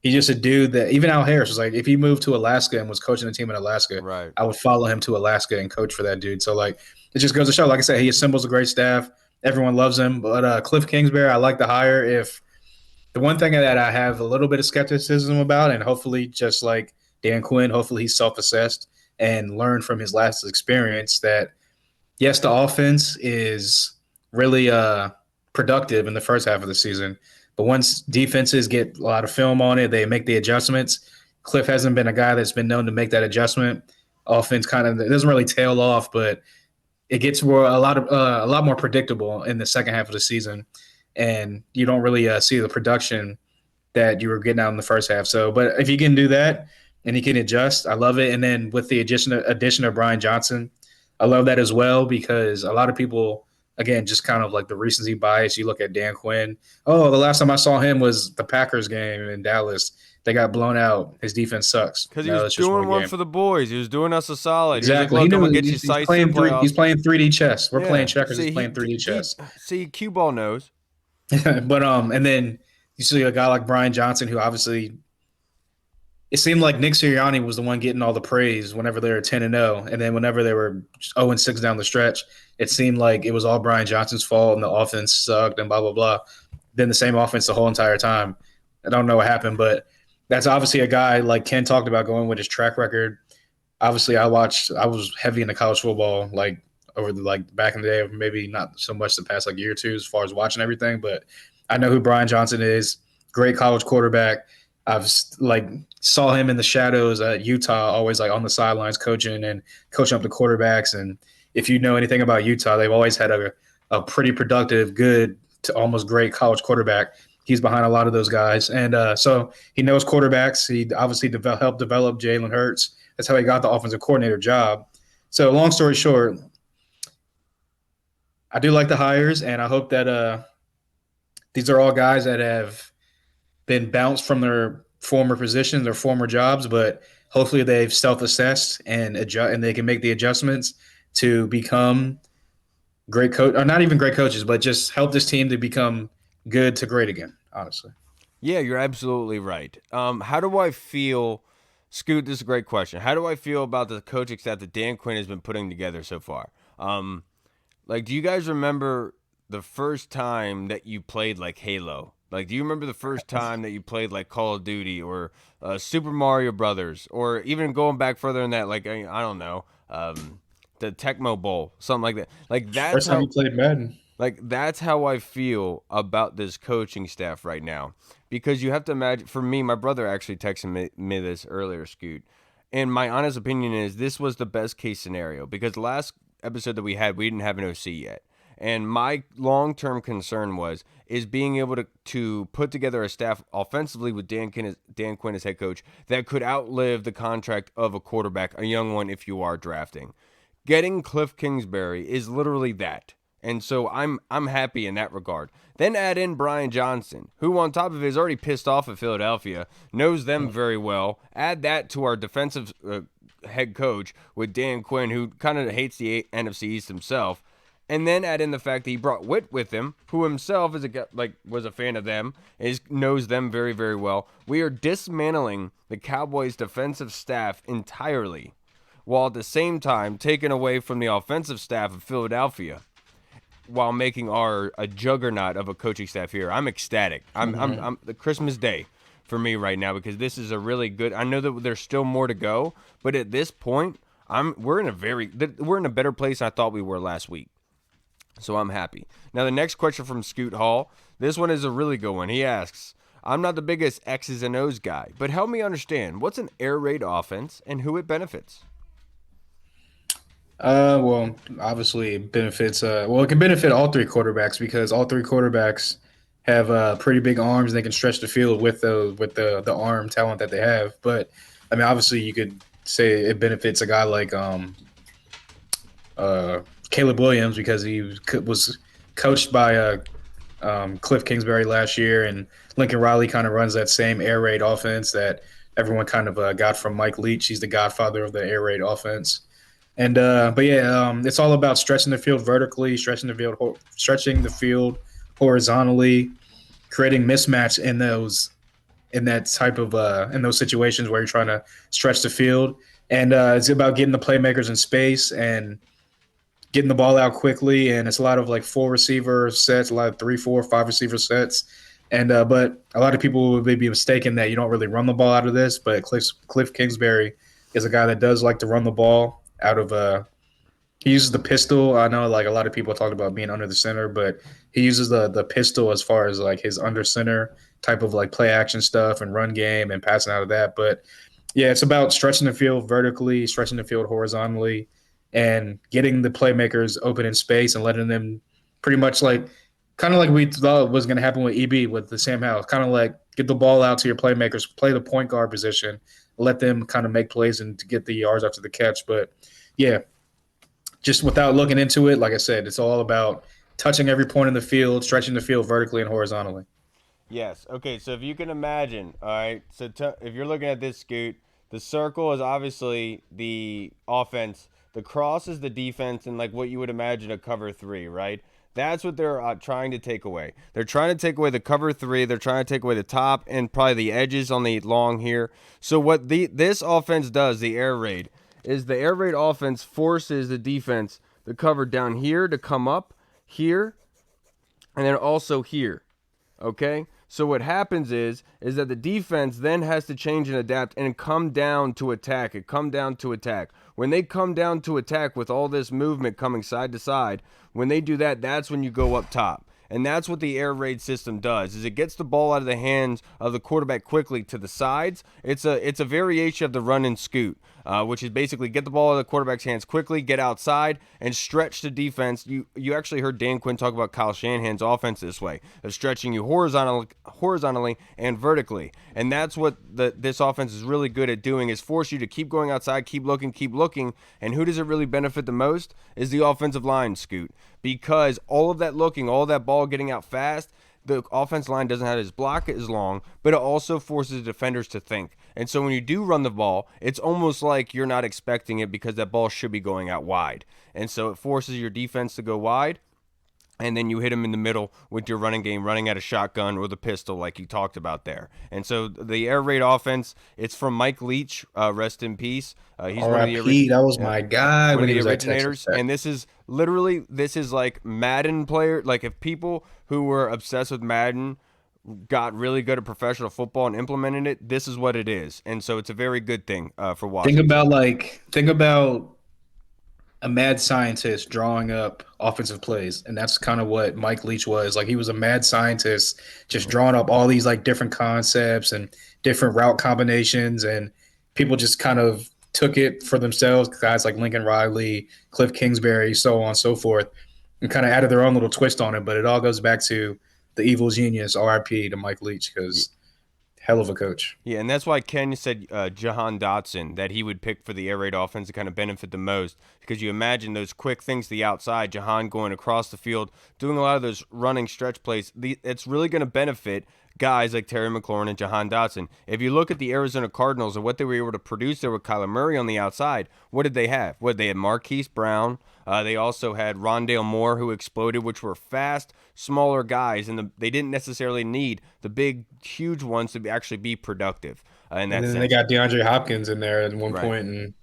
he's just a dude that, even Al Harris was like, if he moved to Alaska and was coaching a team in Alaska, Right. I would follow him to Alaska and coach for that dude. So it just goes to show, like I said, he assembles a great staff. Everyone loves him. But Cliff Kingsbury, I like the hire. If the one thing that I have a little bit of skepticism about, and hopefully just like Dan Quinn, hopefully he's self-assessed and learned from his last experience that, yes, the offense is really productive in the first half of the season. But once defenses get a lot of film on it, they make the adjustments. Cliff hasn't been a guy that's been known to make that adjustment. Offense it doesn't really tail off, but it gets a lot more predictable in the second half of the season. And you don't really see the production that you were getting out in the first half. So, but if you can do that, and he can adjust, I love it. And then with the addition of Brian Johnson, I love that as well, because a lot of people, again, just kind of the recency bias. You look at Dan Quinn. Oh, the last time I saw him was the Packers game in Dallas. They got blown out. His defense sucks. Because he was doing one for the boys. He was doing us a solid. Exactly. He was like, he's playing 3D chess. We're playing checkers. He's playing 3D chess. See, cue ball knows. But and then you see a guy like Brian Johnson, who obviously it seemed like Nick Sirianni was the one getting all the praise whenever they were 10-0, and then whenever they were 0-6 down the stretch, it seemed like it was all Brian Johnson's fault and the offense sucked and blah blah blah. Then the same offense the whole entire time. I don't know what happened, but that's obviously a guy like Ken talked about going with his track record. Obviously, I was heavy into college football, like over the like back in the day, maybe not so much the past like year or two as far as watching everything, but I know who Brian Johnson is. Great college quarterback. I've like saw him in the shadows at Utah, always like on the sidelines coaching up the quarterbacks. And if you know anything about Utah, they've always had a pretty productive, good to almost great college quarterback. He's behind a lot of those guys, and so he knows quarterbacks. He obviously helped develop Jalen Hurts. That's how he got the offensive coordinator job. So, long story short, I do like the hires, and I hope that these are all guys that have been bounced from their former positions, their former jobs, but hopefully they've self-assessed and adjust, and they can make the adjustments to become great coach, or not even great coaches, but just help this team to become good to great again. Honestly, Yeah, you're absolutely right. How do I feel, Scoot? This is a great question. How do I feel about the coaching staff that Dan Quinn has been putting together so far? Like, do you guys remember the first time that you played like Halo? Like, do you remember the first time that you played like Call of Duty or Super Mario Brothers, or even going back further than that, like I don't know, the Tecmo Bowl, something like that. Like that's first time how you played Madden. like that's how I feel about this coaching staff right now. Because you have to imagine, for me, my brother actually texted me this earlier, Scoot. And my honest opinion is this was the best case scenario because last episode that we had, we didn't have an OC yet. And my long-term concern is being able to put together a staff offensively with Dan Quinn as head coach that could outlive the contract of a quarterback, a young one if you are drafting. Getting Cliff Kingsbury is literally that. And so I'm happy in that regard. Then add in Brian Johnson, who on top of it is already pissed off at Philadelphia, knows them very well. Add that to our defensive head coach with Dan Quinn, who kind of hates the NFC East himself. And then add in the fact that he brought Witt with him, who himself was a fan of them, knows them very, very well. We are dismantling the Cowboys' defensive staff entirely, while at the same time taking away from the offensive staff of Philadelphia, while making a juggernaut of a coaching staff here. I'm ecstatic. I'm the Christmas Day for me right now because this is a really good. I know that there's still more to go, but at this point, we're in a better place than I thought we were last week. So I'm happy. Now the next question from Scoot Hall. This one is a really good one. He asks, "I'm not the biggest X's and O's guy, but help me understand what's an air raid offense and who it benefits." Well, obviously it benefits. Well, it can benefit all three quarterbacks because all three quarterbacks have pretty big arms and they can stretch the field with the arm talent that they have. But I mean, obviously, you could say it benefits a guy like Caleb Williams because he was coached by Cliff Kingsbury last year, and Lincoln Riley kind of runs that same air raid offense that everyone kind of got from Mike Leach. He's the godfather of the air raid offense. And but yeah, it's all about stretching the field vertically, stretching the field horizontally, creating mismatch in those situations where you're trying to stretch the field. And it's about getting the playmakers in space and getting the ball out quickly. And it's a lot of like 4 receiver sets, a lot of 3, 4, 5 receiver sets. And but a lot of people would be mistaken that you don't really run the ball out of this. But Cliff Kingsbury is a guy that does like to run the ball out of he uses the pistol. I know like a lot of people talk about being under the center, but he uses the pistol as far as like his under center type of like play action stuff and run game and passing out of that. But yeah, it's about stretching the field vertically, stretching the field horizontally, and getting the playmakers open in space and letting them pretty much like kind of like we thought was going to happen with EB with the Sam Howell, kind of like get the ball out to your playmakers, play the point guard position, let them kind of make plays and to get the yards after the catch. But yeah, just without looking into it, like I said, it's all about touching every point in the field, stretching the field vertically and horizontally. Yes. Okay. So if you can imagine, all right. So if you're looking at this, Scoot, the circle is obviously the offense The cross is the defense and like what you would imagine a cover 3, right? That's what they're trying to take away. They're trying to take away the cover 3. They're trying to take away the top and probably the edges on the long here. So what this offense does, the air raid, is the air raid offense forces the defense, the cover down here to come up here, and then also here. Okay? So what happens is that the defense then has to change and adapt and come down to attack. When they come down to attack with all this movement coming side to side, when they do that, that's when you go up top. And that's what the air raid system does, is it gets the ball out of the hands of the quarterback quickly to the sides. It's a variation of the run and scoot, which is basically get the ball out of the quarterback's hands quickly, get outside, and stretch the defense. You actually heard Dan Quinn talk about Kyle Shanahan's offense this way, of stretching you horizontally and vertically. And that's what this offense is really good at doing, is force you to keep going outside, keep looking. And who does it really benefit the most? Is the offensive line, Scoot. Because all of that looking, all of that ball getting out fast, the offense line doesn't have its block as long, but it also forces defenders to think. And so when you do run the ball, it's almost like you're not expecting it because that ball should be going out wide. And so it forces your defense to go wide. And then you hit him in the middle with your running game, running at a shotgun or the pistol like you talked about there. And so the air raid offense, it's from Mike Leach, rest in peace. He's one of the that was my guy one when of he the was at Texas originators. Tech. And this is like Madden player. Like if people who were obsessed with Madden got really good at professional football and implemented it, this is what it is. And so it's a very good thing for Washington. Think about a mad scientist drawing up offensive plays, and that's kind of what Mike Leach was. Like, he was a mad scientist just drawing up all these like different concepts and different route combinations, and people just kind of took it for themselves. Guys like Lincoln Riley, Cliff Kingsbury, so on and so forth, and kind of added their own little twist on it. But it all goes back to the evil genius, RIP to Mike Leach, because hell of a coach. Yeah, and that's why Ken said Johannesen, that he would pick for the air raid offense to kind of benefit the most, because you imagine those quick things to the outside, Jahan going across the field, doing a lot of those running stretch plays. It's really going to benefit guys like Terry McLaurin and Jahan Dotson. If you look at the Arizona Cardinals and what they were able to produce there with Kyler Murray on the outside, what did they have? They had Marquise Brown. They also had Rondale Moore, who exploded, which were fast, smaller guys, and they didn't necessarily need the big, huge ones to actually be productive. And then they got DeAndre Hopkins in there at one point, and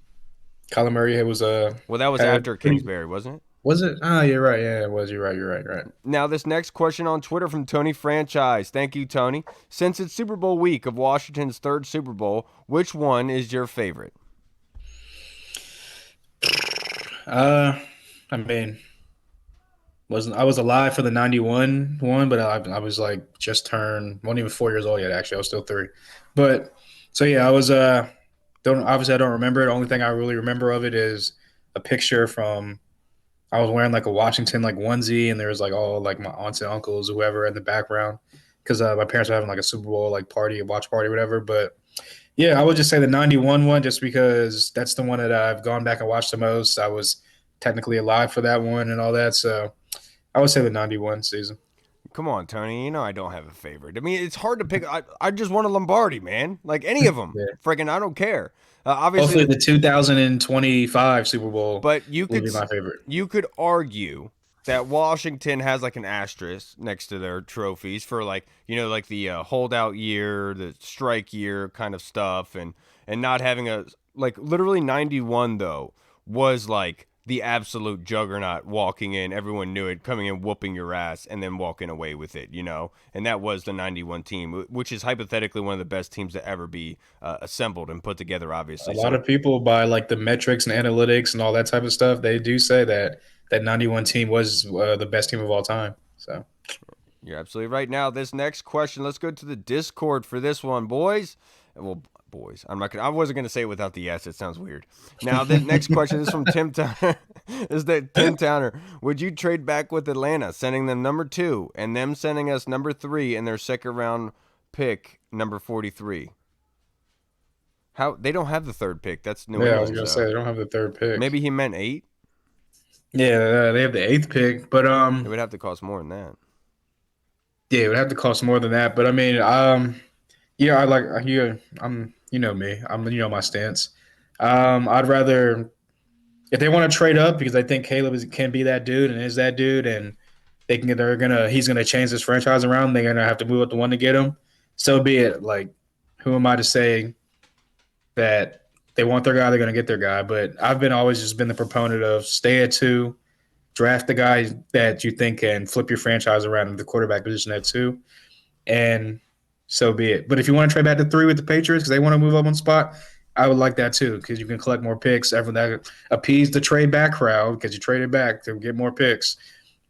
Kyler Murray was that was after Kingsbury, wasn't it? Was it? Oh, you're right. Yeah, it was. You're right. Now, this next question on Twitter from Tony Franchise. Thank you, Tony. Since it's Super Bowl week of Washington's third Super Bowl, which one is your favorite? I mean, I was alive for the 91 one, but I was like wasn't even 4 years old yet. Actually, I was still 3. But so yeah, I was I don't remember it. The only thing I really remember of it is a picture from. I was wearing like a Washington like onesie, and there was like all like my aunts and uncles, whoever in the background, because my parents were having like a Super Bowl like party, a watch party, whatever. But yeah, I would just say the 91 one, just because that's the one that I've gone back and watched the most. I was technically alive for that one and all that, so I would say the 91 season. Come on, Tony. You know I don't have a favorite. I mean, it's hard to pick. I just want a Lombardi, man. Like any of them. Yeah. Friggin', I don't care. Obviously, hopefully the 2025 Super Bowl but will be my favorite. You could argue that Washington has like an asterisk next to their trophies for like the holdout year, the strike year kind of stuff, and not having literally 91 though was like the absolute juggernaut walking in. Everyone knew it, coming in, whooping your ass, and then walking away with it, And that was the 91 team, which is hypothetically one of the best teams to ever be assembled and put together, obviously. A lot of people, by like the metrics and analytics and all that type of stuff, they do say that 91 team was the best team of all time. So you're absolutely right. Now, this next question, let's go to the Discord for this one, boys. Well, boys. I wasn't gonna say it without the S. It sounds weird. Now, the next question is from Tim Towner. Tim Towner? Would you trade back with Atlanta, sending them number 2, and them sending us number 3 and their second round pick, number 43? How they don't have the third pick? That's New England. I was gonna say they don't have the third pick. Maybe he meant 8. Yeah, they have the 8th pick, but it would have to cost more than that. Yeah, it would have to cost more than that. But I mean, yeah, I'm. You know me. You know my stance. I'd rather if they want to trade up because they think can be that dude and is that dude, and he's gonna change this franchise around, they're gonna have to move up the one to get him. So be it. Like, who am I to say that they want their guy, they're gonna get their guy? But I've been always just been the proponent of stay at 2, draft the guy that you think can flip your franchise around in the quarterback position at 2, and so be it. But if you want to trade back to 3 with the Patriots because they want to move up one spot, I would like that too because you can collect more picks. Everyone that appease the trade back crowd because you traded back to get more picks.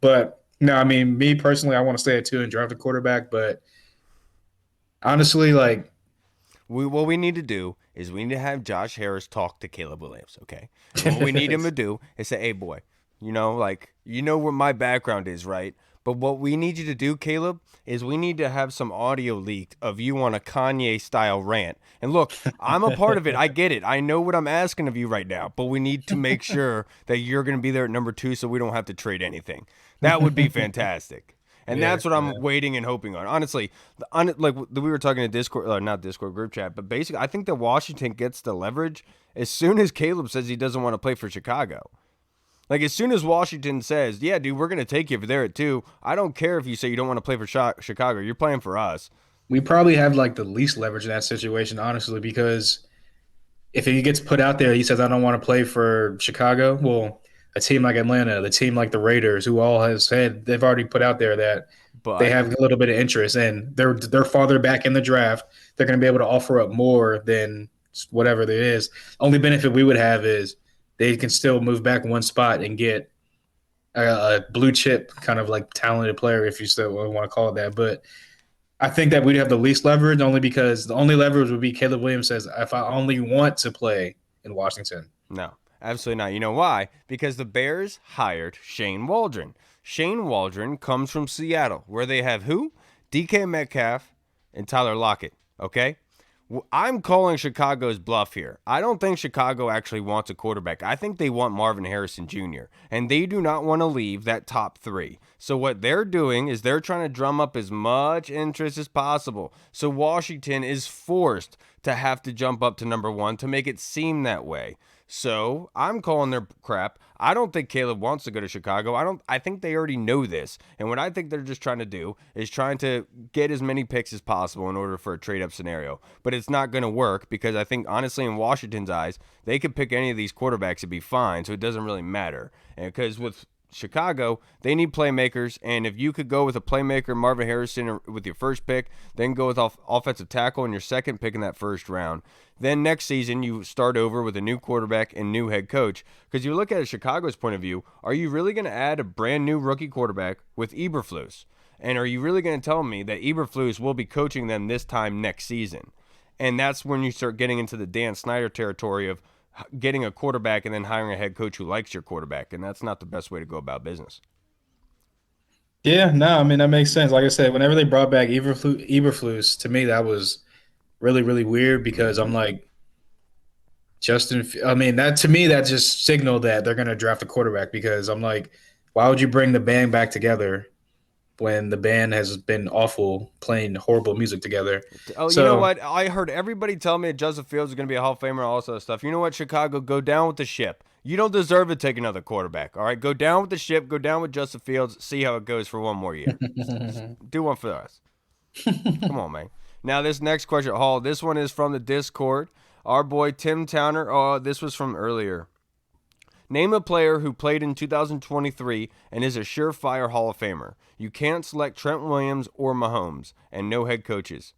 But no, I mean, me personally, I want to stay at 2 and draft a quarterback. But honestly, like, What we need to do is we need to have Josh Harris talk to Caleb Williams, okay? And what we need him to do is say, hey, boy, you know what my background is, right? But what we need you to do, Caleb, is we need to have some audio leaked of you on a Kanye-style rant. And look, I'm a part of it. I get it. I know what I'm asking of you right now. But we need to make sure that you're going to be there at number 2 so we don't have to trade anything. That would be fantastic. And that's what I'm waiting and hoping on. Honestly, like we were talking to Discord, not Discord group chat, but basically, I think that Washington gets the leverage as soon as Caleb says he doesn't want to play for Chicago. Like, as soon as Washington says, yeah, dude, we're going to take you there at 2, I don't care if you say you don't want to play for Chicago. You're playing for us. we probably have like the least leverage in that situation, honestly, because if he gets put out there, he says, I don't want to play for Chicago. Well, a team like Atlanta, the team like the Raiders, who all has said they've already put out there that they But have a little bit of interest and they're farther back in the draft. They're going to be able to offer up more than whatever there is. Only benefit we would have is they can still move back one spot and get a blue chip kind of like talented player, if you still want to call it that. But I think that we'd have the least leverage only because the only leverage would be Caleb Williams says, if I only want to play in Washington. no, absolutely not. You know why? Because the Bears hired Shane Waldron. Shane Waldron comes from Seattle, where they have who? DK Metcalf and Tyler Lockett, okay? I'm calling Chicago's bluff here. I don't think Chicago actually wants a quarterback. I think they want Marvin Harrison Jr., and they do not want to leave that top 3. So what they're doing is they're trying to drum up as much interest as possible. So Washington is forced to have to jump up to number 1 to make it seem that way. So I'm calling their crap. I don't think Caleb wants to go to Chicago. I think they already know this. And what I think they're just trying to do is trying to get as many picks as possible in order for a trade up scenario. But it's not going to work because I think honestly in Washington's eyes, they could pick any of these quarterbacks and be fine. So it doesn't really matter. And because with Chicago, they need playmakers, and if you could go with a playmaker, Marvin Harrison, with your first pick, then go with offensive tackle in your second pick in that first round, then next season you start over with a new quarterback and new head coach. Because you look at it Chicago's point of view, are you really going to add a brand new rookie quarterback with Eberflus? And are you really going to tell me that Eberflus will be coaching them this time next season? And that's when you start getting into the Dan Snyder territory of getting a quarterback and then hiring a head coach who likes your quarterback, and that's not the best way to go about business. Yeah, no, I mean that makes sense. Like I said, whenever they brought back Eberflus, to me that was really, really weird because I'm like, I mean, that to me that just signaled that they're gonna draft a quarterback because I'm like, why would you bring the band back together when the band has been awful playing horrible music together? Oh, So you know what? I heard everybody tell me that Justin Fields is going to be a Hall of Famer and all this other stuff. You know what, Chicago? Go down with the ship. You don't deserve to take another quarterback, all right? Go down with the ship. Go down with Justin Fields. See how it goes for one more year. Do one for us. Come on, man. Now, this next question, Hall, this one is from the Discord. Our boy Tim Towner. Oh, this was from earlier. Name a player who played in 2023 and is a surefire Hall of Famer. You can't select Trent Williams or Mahomes, and no head coaches.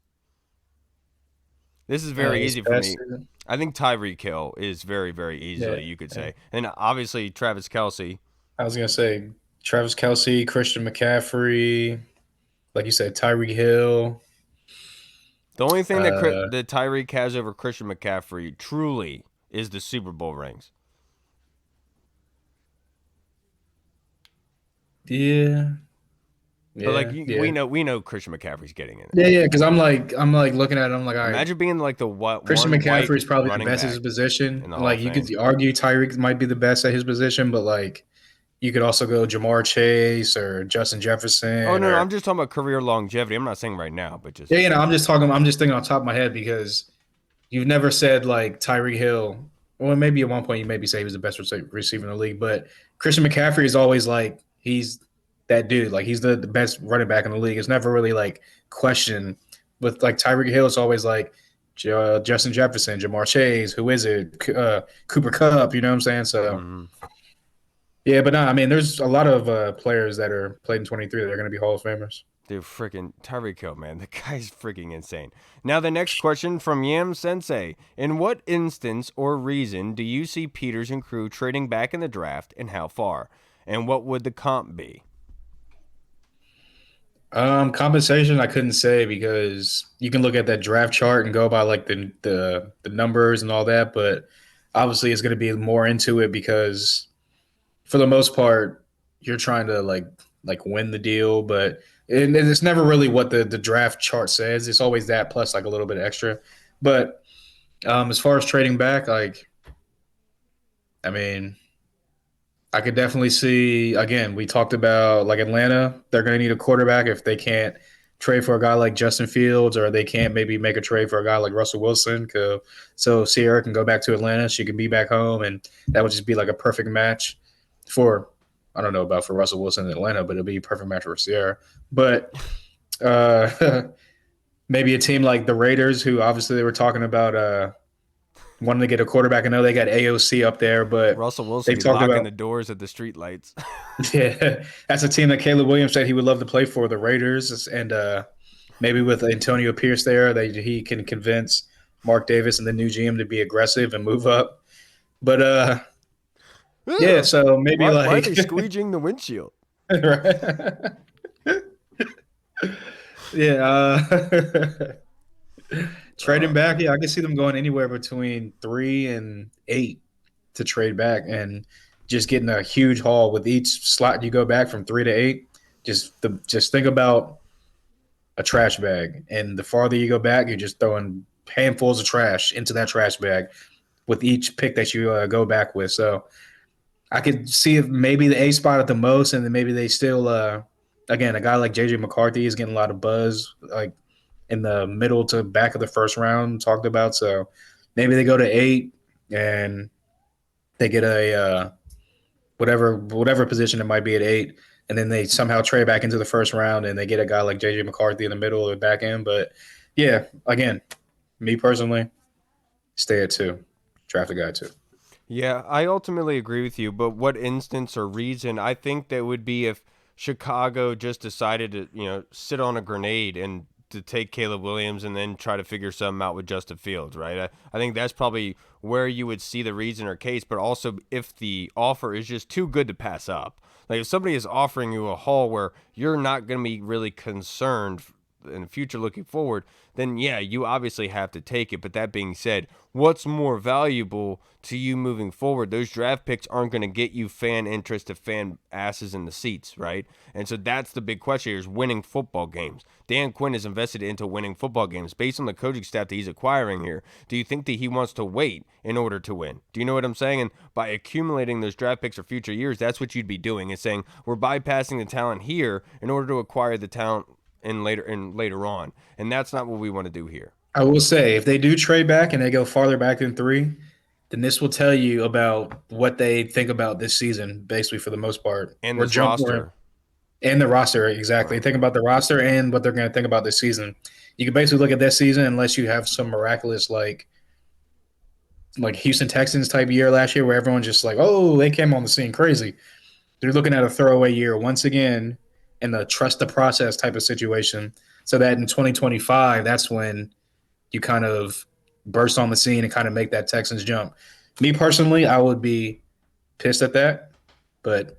This is very easy for me. season. I think Tyreek Hill is very, very easily, you could say. And obviously, Travis Kelce. I was gonna say Travis Kelce, Christian McCaffrey, like you said, Tyreek Hill. The only thing that Tyreek has over Christian McCaffrey truly is the Super Bowl rings. Yeah. But like yeah. we know Christian McCaffrey's getting in it. Yeah, because I'm like looking at it, I'm like, all right, Imagine being like the Christian one McCaffrey is white probably the running best at back his position. in the Hall Like of you Fame. could argue Tyreek might be the best at his position, but like you could also go Jamar Chase or Justin Jefferson. Oh no, or, I'm just talking about career longevity. I'm not saying right now, but just yeah, I'm just thinking on top of my head because you've never said like Tyreek Hill well, maybe at one point you maybe say he was the best receiver in the league, but Christian McCaffrey is always like he's that dude. Like he's the best running back in the league. It's never really like questioned. With like Tyreek Hill, it's always like Justin Jefferson, Jamar Chase, who is it? Cooper Kupp. You know what I'm saying? So Mhm. yeah, but no, I mean, there's a lot of players that are played in 23 that are going to be Hall of Famers. Dude, freaking Tyreek Hill, man. The guy's freaking insane. Now, the next question from Yam Sensei. In what instance or reason do you see Peters and crew trading back in the draft, and how far? And what would the comp be? Compensation, I couldn't say because you can look at that draft chart and go by like the numbers and all that, but obviously it's going to be more into it because for the most part you're trying to like win the deal, but and it's never really what the draft chart says. It's always that plus like a little bit extra. But as far as trading back, like I mean, I could definitely see. Again, we talked about like Atlanta. They're going to need a quarterback if they can't trade for a guy like Justin Fields, or they can't maybe make a trade for a guy like Russell Wilson. So Sierra can go back to Atlanta. She can be back home, and that would just be like a perfect match for. I don't know about for Russell Wilson in Atlanta, but it'll be a perfect match for Sierra. But uh, maybe a team like the Raiders, who obviously they were talking about wanting to get a quarterback. I know they got AOC up there, but Russell Wilson they've be talked locking about the doors at the streetlights. yeah, that's a team that Caleb Williams said he would love to play for, the Raiders, and maybe with Antonio Pierce there, he can convince Mark Davis and the new GM to be aggressive and move up. But yeah, so maybe Why are like they squeegeeing the windshield? right? Yeah, trading back. Yeah, I can see them going anywhere between 3 and 8 to trade back, and just getting a huge haul with each slot you go back from 3 to 8. Just think about a trash bag, and the farther you go back, you're just throwing handfuls of trash into that trash bag with each pick that you go back with. So I could see if maybe the A spot at the most, and then maybe they still again, a guy like JJ McCarthy is getting a lot of buzz like in the middle to back of the first round talked about. So maybe they go to 8 and they get a whatever position it might be at 8, and then they somehow trade back into the first round and they get a guy like JJ McCarthy in the middle or back end. But yeah, again, me personally, stay at 2, draft a guy at 2. Yeah, I ultimately agree with you, but what instance or reason? I think that would be if Chicago just decided to, sit on a grenade and to take Caleb Williams and then try to figure something out with Justin Fields, right? I think that's probably where you would see the reason or case, but also if the offer is just too good to pass up. Like if somebody is offering you a haul where you're not going to be really concerned in the future looking forward, then yeah, you obviously have to take it. But that being said, what's more valuable to you moving forward? Those draft picks aren't going to get you fan interest to fan asses in the seats, right? And so that's the big question here is winning football games. Dan Quinn is invested into winning football games based on the coaching staff that he's acquiring here. Do you think that he wants to wait in order to win? Do you know what I'm saying? And by accumulating those draft picks for future years, that's what you'd be doing, is saying we're bypassing the talent here in order to acquire the talent later on, and that's not what we want to do here. I will say, if they do trade back and they go farther back than 3, then this will tell you about what they think about this season, basically for the most part. And We're this roster, and the roster, exactly. Right. Think about the roster and what they're going to think about this season. You can basically look at this season unless you have some miraculous like Houston Texans type year last year where everyone's just like, oh, they came on the scene crazy. They're looking at a throwaway year once again in the trust the process type of situation. So that in 2025, that's when you kind of burst on the scene and kind of make that Texans jump. Me personally, I would be pissed at that. But,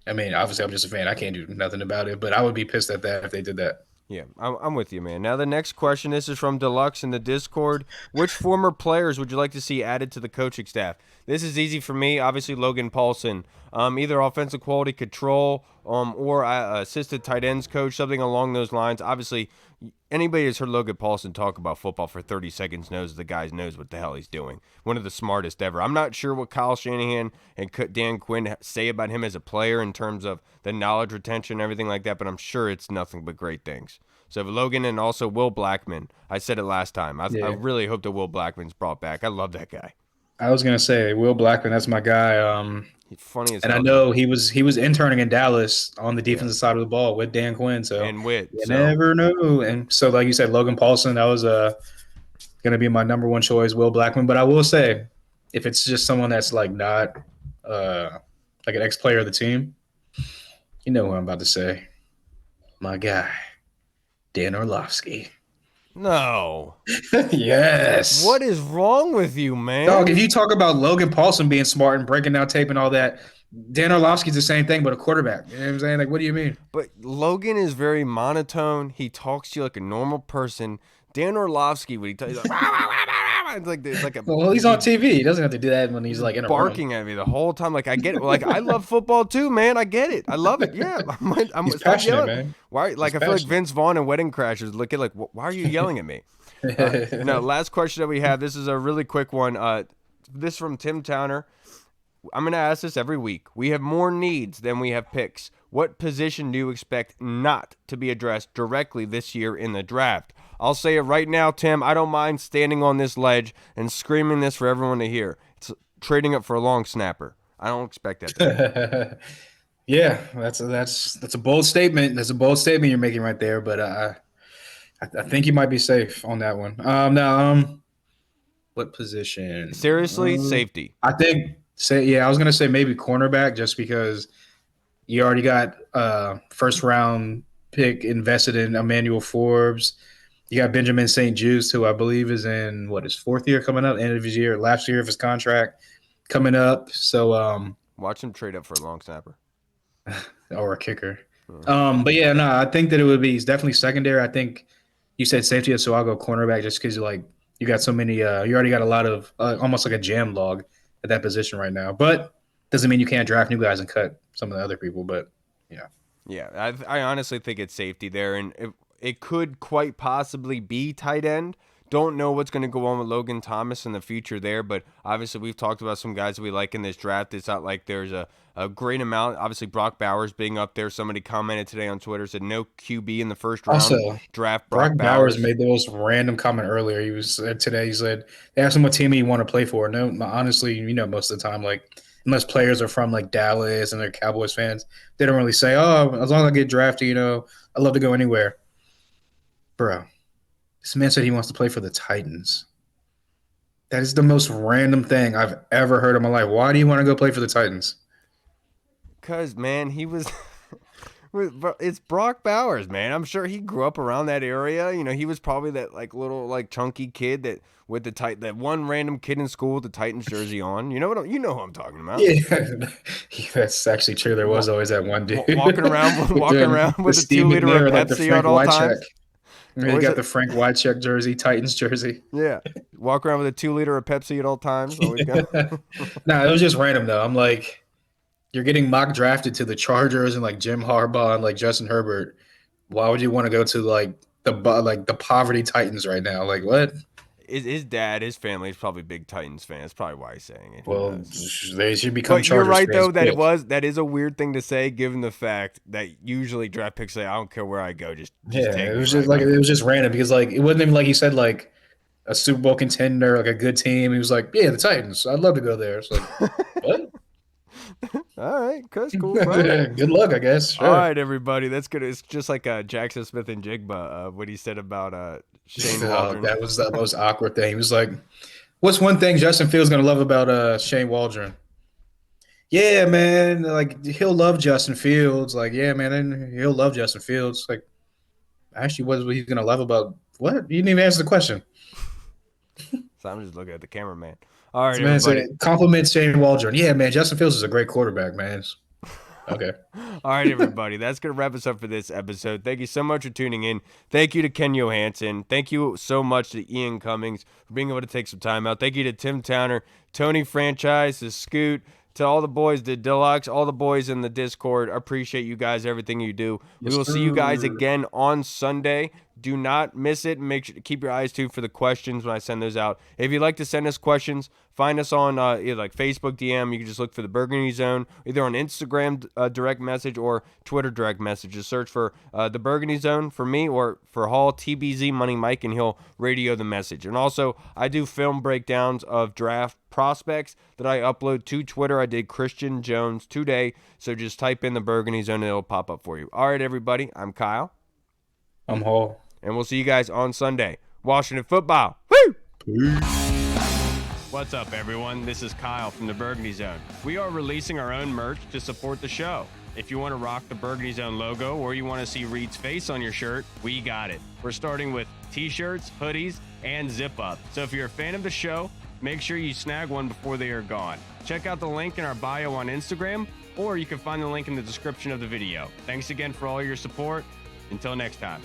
I mean, obviously I'm just a fan. I can't do nothing about it. But I would be pissed at that if they did that. Yeah, I'm with you, man. Now, the next question, this is from Deluxe in the Discord. Which former players would you like to see added to the coaching staff? This is easy for me. Obviously, Logan Paulson. Either offensive quality control or assisted tight ends coach, something along those lines. Obviously, anybody who's heard Logan Paulson talk about football for 30 seconds knows the guy knows what the hell he's doing. One of the smartest ever. I'm not sure what Kyle Shanahan and Dan Quinn say about him as a player in terms of the knowledge retention and everything like that, but I'm sure it's nothing but great things. So Logan and also Will Blackman. I said it last time. I really hope that Will Blackman's brought back. I love that guy. I was gonna say Will Blackman. That's my guy. He's funny as And I hell. know he was interning in Dallas on the Yeah. defensive side of the ball with Dan Quinn. So And wit. you So never know. And so, like you said, Logan Paulson. That was gonna be my number one choice, Will Blackman. But I will say, if it's just someone that's like not like an ex player of the team, you know who I'm about to say. My guy, Dan Orlovsky. no. Yes. What is wrong with you, man? Dog, if you talk about Logan Paulson being smart and breaking down tape and all that, Dan Orlovsky's the same thing, but a quarterback. You know what I'm saying? Like, what do you mean? But Logan is very monotone. He talks to you like a normal person. Dan Orlovsky, when he tells you, like, "Rah, rah, rah, rah, rah," it's like a Well, he's on TV. He doesn't have to do that when he's like in a barking room. at me the whole time. Like, I get it. Like, I love football too, man. I get it. I love it. Yeah, He's stop passionate, yelling. man. Why? Like, He's I feel like passionate. Vince Vaughn and Wedding Crashers looking like, why are you yelling at me? No, last question that we have. This is a really quick one. This from Tim Towner. I'm going to ask this every week. We have more needs than we have picks. What position do you expect not to be addressed directly this year in the draft? I'll say it right now, Tim. I don't mind standing on this ledge and screaming this for everyone to hear. It's trading up for a long snapper. I don't expect that. Yeah, that's a bold statement. That's a bold statement you're making right there. But I think you might be safe on that one. Now, what position? Seriously, safety. I think I was gonna say maybe cornerback just because you already got first round pick invested in Emmanuel Forbes. You got Benjamin St. Juste, who I believe is in his fourth year coming up, end of his year, last year of his contract coming up. So Watch him trade up for a long snapper. or a kicker. But yeah, no, I think that he's definitely secondary. I think you said safety, so I'll go cornerback just because you got so many. You already got a lot of almost like a jam log at that position right now. But doesn't mean you can't draft new guys and cut some of the other people. But yeah, Yeah, I honestly think it's safety there, and it could quite possibly be tight end. Don't know what's going to go on with Logan Thomas in the future there, but obviously we've talked about some guys that we like in this draft. It's not like there's a great amount. Obviously Brock Bowers being up there. Somebody commented today on Twitter, said no QB in the first round. Also, Draft Brock Brock Bowers Bowers. made the most random comment earlier. He said today. He said they asked him what team he want to play for. No, honestly, most of the time, like unless players are from like Dallas and they're Cowboys fans, they don't really say, "Oh, as long as I get drafted, I love to go anywhere." Bro, this man said he wants to play for the Titans. That is the most random thing I've ever heard in my life. Why do you want to go play for the Titans? Because, man, he was it's Brock Bowers, man. I'm sure he grew up around that area. He was probably that like little like chunky kid that with that one random kid in school with the Titans jersey on. You know who I'm talking about. Yeah, that's actually true. There was always that one dude walking around with a Steve 2 liter McNair, of like the Pepsi Frank at all Wycheck. times. He got the Frank Wycheck jersey, Titans jersey. Yeah, walk around with a 2 liter of Pepsi at all times. Always got- No, it was just random though. I'm like, you're getting mock drafted to the Chargers and like Jim Harbaugh and like Justin Herbert. Why would you want to go to like the poverty Titans right now? Like what? his dad, his family is probably big Titans fans. That's probably why he's saying it. Who Well, knows? they should become But you're Chargers right fans though that quick. that is a weird thing to say given the fact that usually draft picks say I don't care where I go, just take It me was right just like now." it was just random because like it wasn't even like he said like a Super Bowl contender, like a good team. He was like, yeah, the Titans. I'd love to go there. It's like what? All right, that's cool, bro. Good luck, I guess. Sure. All right, everybody, that's good. It's just like Jackson Smith and Jigba, what he said about Shane Waldron. That was the most awkward thing. He was like, "What's one thing Justin Fields gonna love about Shane Waldron?" Yeah, man. Like he'll love Justin Fields. Like yeah, man, and he'll love Justin Fields. Like actually, what he's gonna love about what? You didn't even answer the question. So I'm just looking at the cameraman. All right, This man everybody. said compliments Shane Waldron. Yeah, man. Justin Fields is a great quarterback, man. Okay. All right, everybody. That's going to wrap us up for this episode. Thank you so much for tuning in. Thank you to Ken Johannesen. Thank you so much to Ian Cummings for being able to take some time out. Thank you to Tim Towner, Tony Franchise, to Scoot, to all the boys, the Deluxe, all the boys in the Discord. I appreciate you guys, everything you do. We will see you guys again on Sunday. Do not miss it. Make sure to keep your eyes tuned for the questions when I send those out. If you'd like to send us questions, find us on either like Facebook DM. You can just look for the Burgundy Zone, either on Instagram direct message or Twitter direct message. Just search for the Burgundy Zone for me or for Hall TBZ Money Mike, and he'll radio the message. And also, I do film breakdowns of draft prospects that I upload to Twitter. I did Christian Jones today, so just type in the Burgundy Zone and it'll pop up for you. All right, everybody, I'm Kyle. I'm Hall. And we'll see you guys on Sunday. Washington football. Woo! Peace. What's up, everyone? This is Kyle from the Burgundy Zone. We are releasing our own merch to support the show. If you want to rock the Burgundy Zone logo or you want to see Reed's face on your shirt, we got it. We're starting with t-shirts, hoodies, and zip-up. So if you're a fan of the show, make sure you snag one before they are gone. Check out the link in our bio on Instagram, or you can find the link in the description of the video. Thanks again for all your support. Until next time.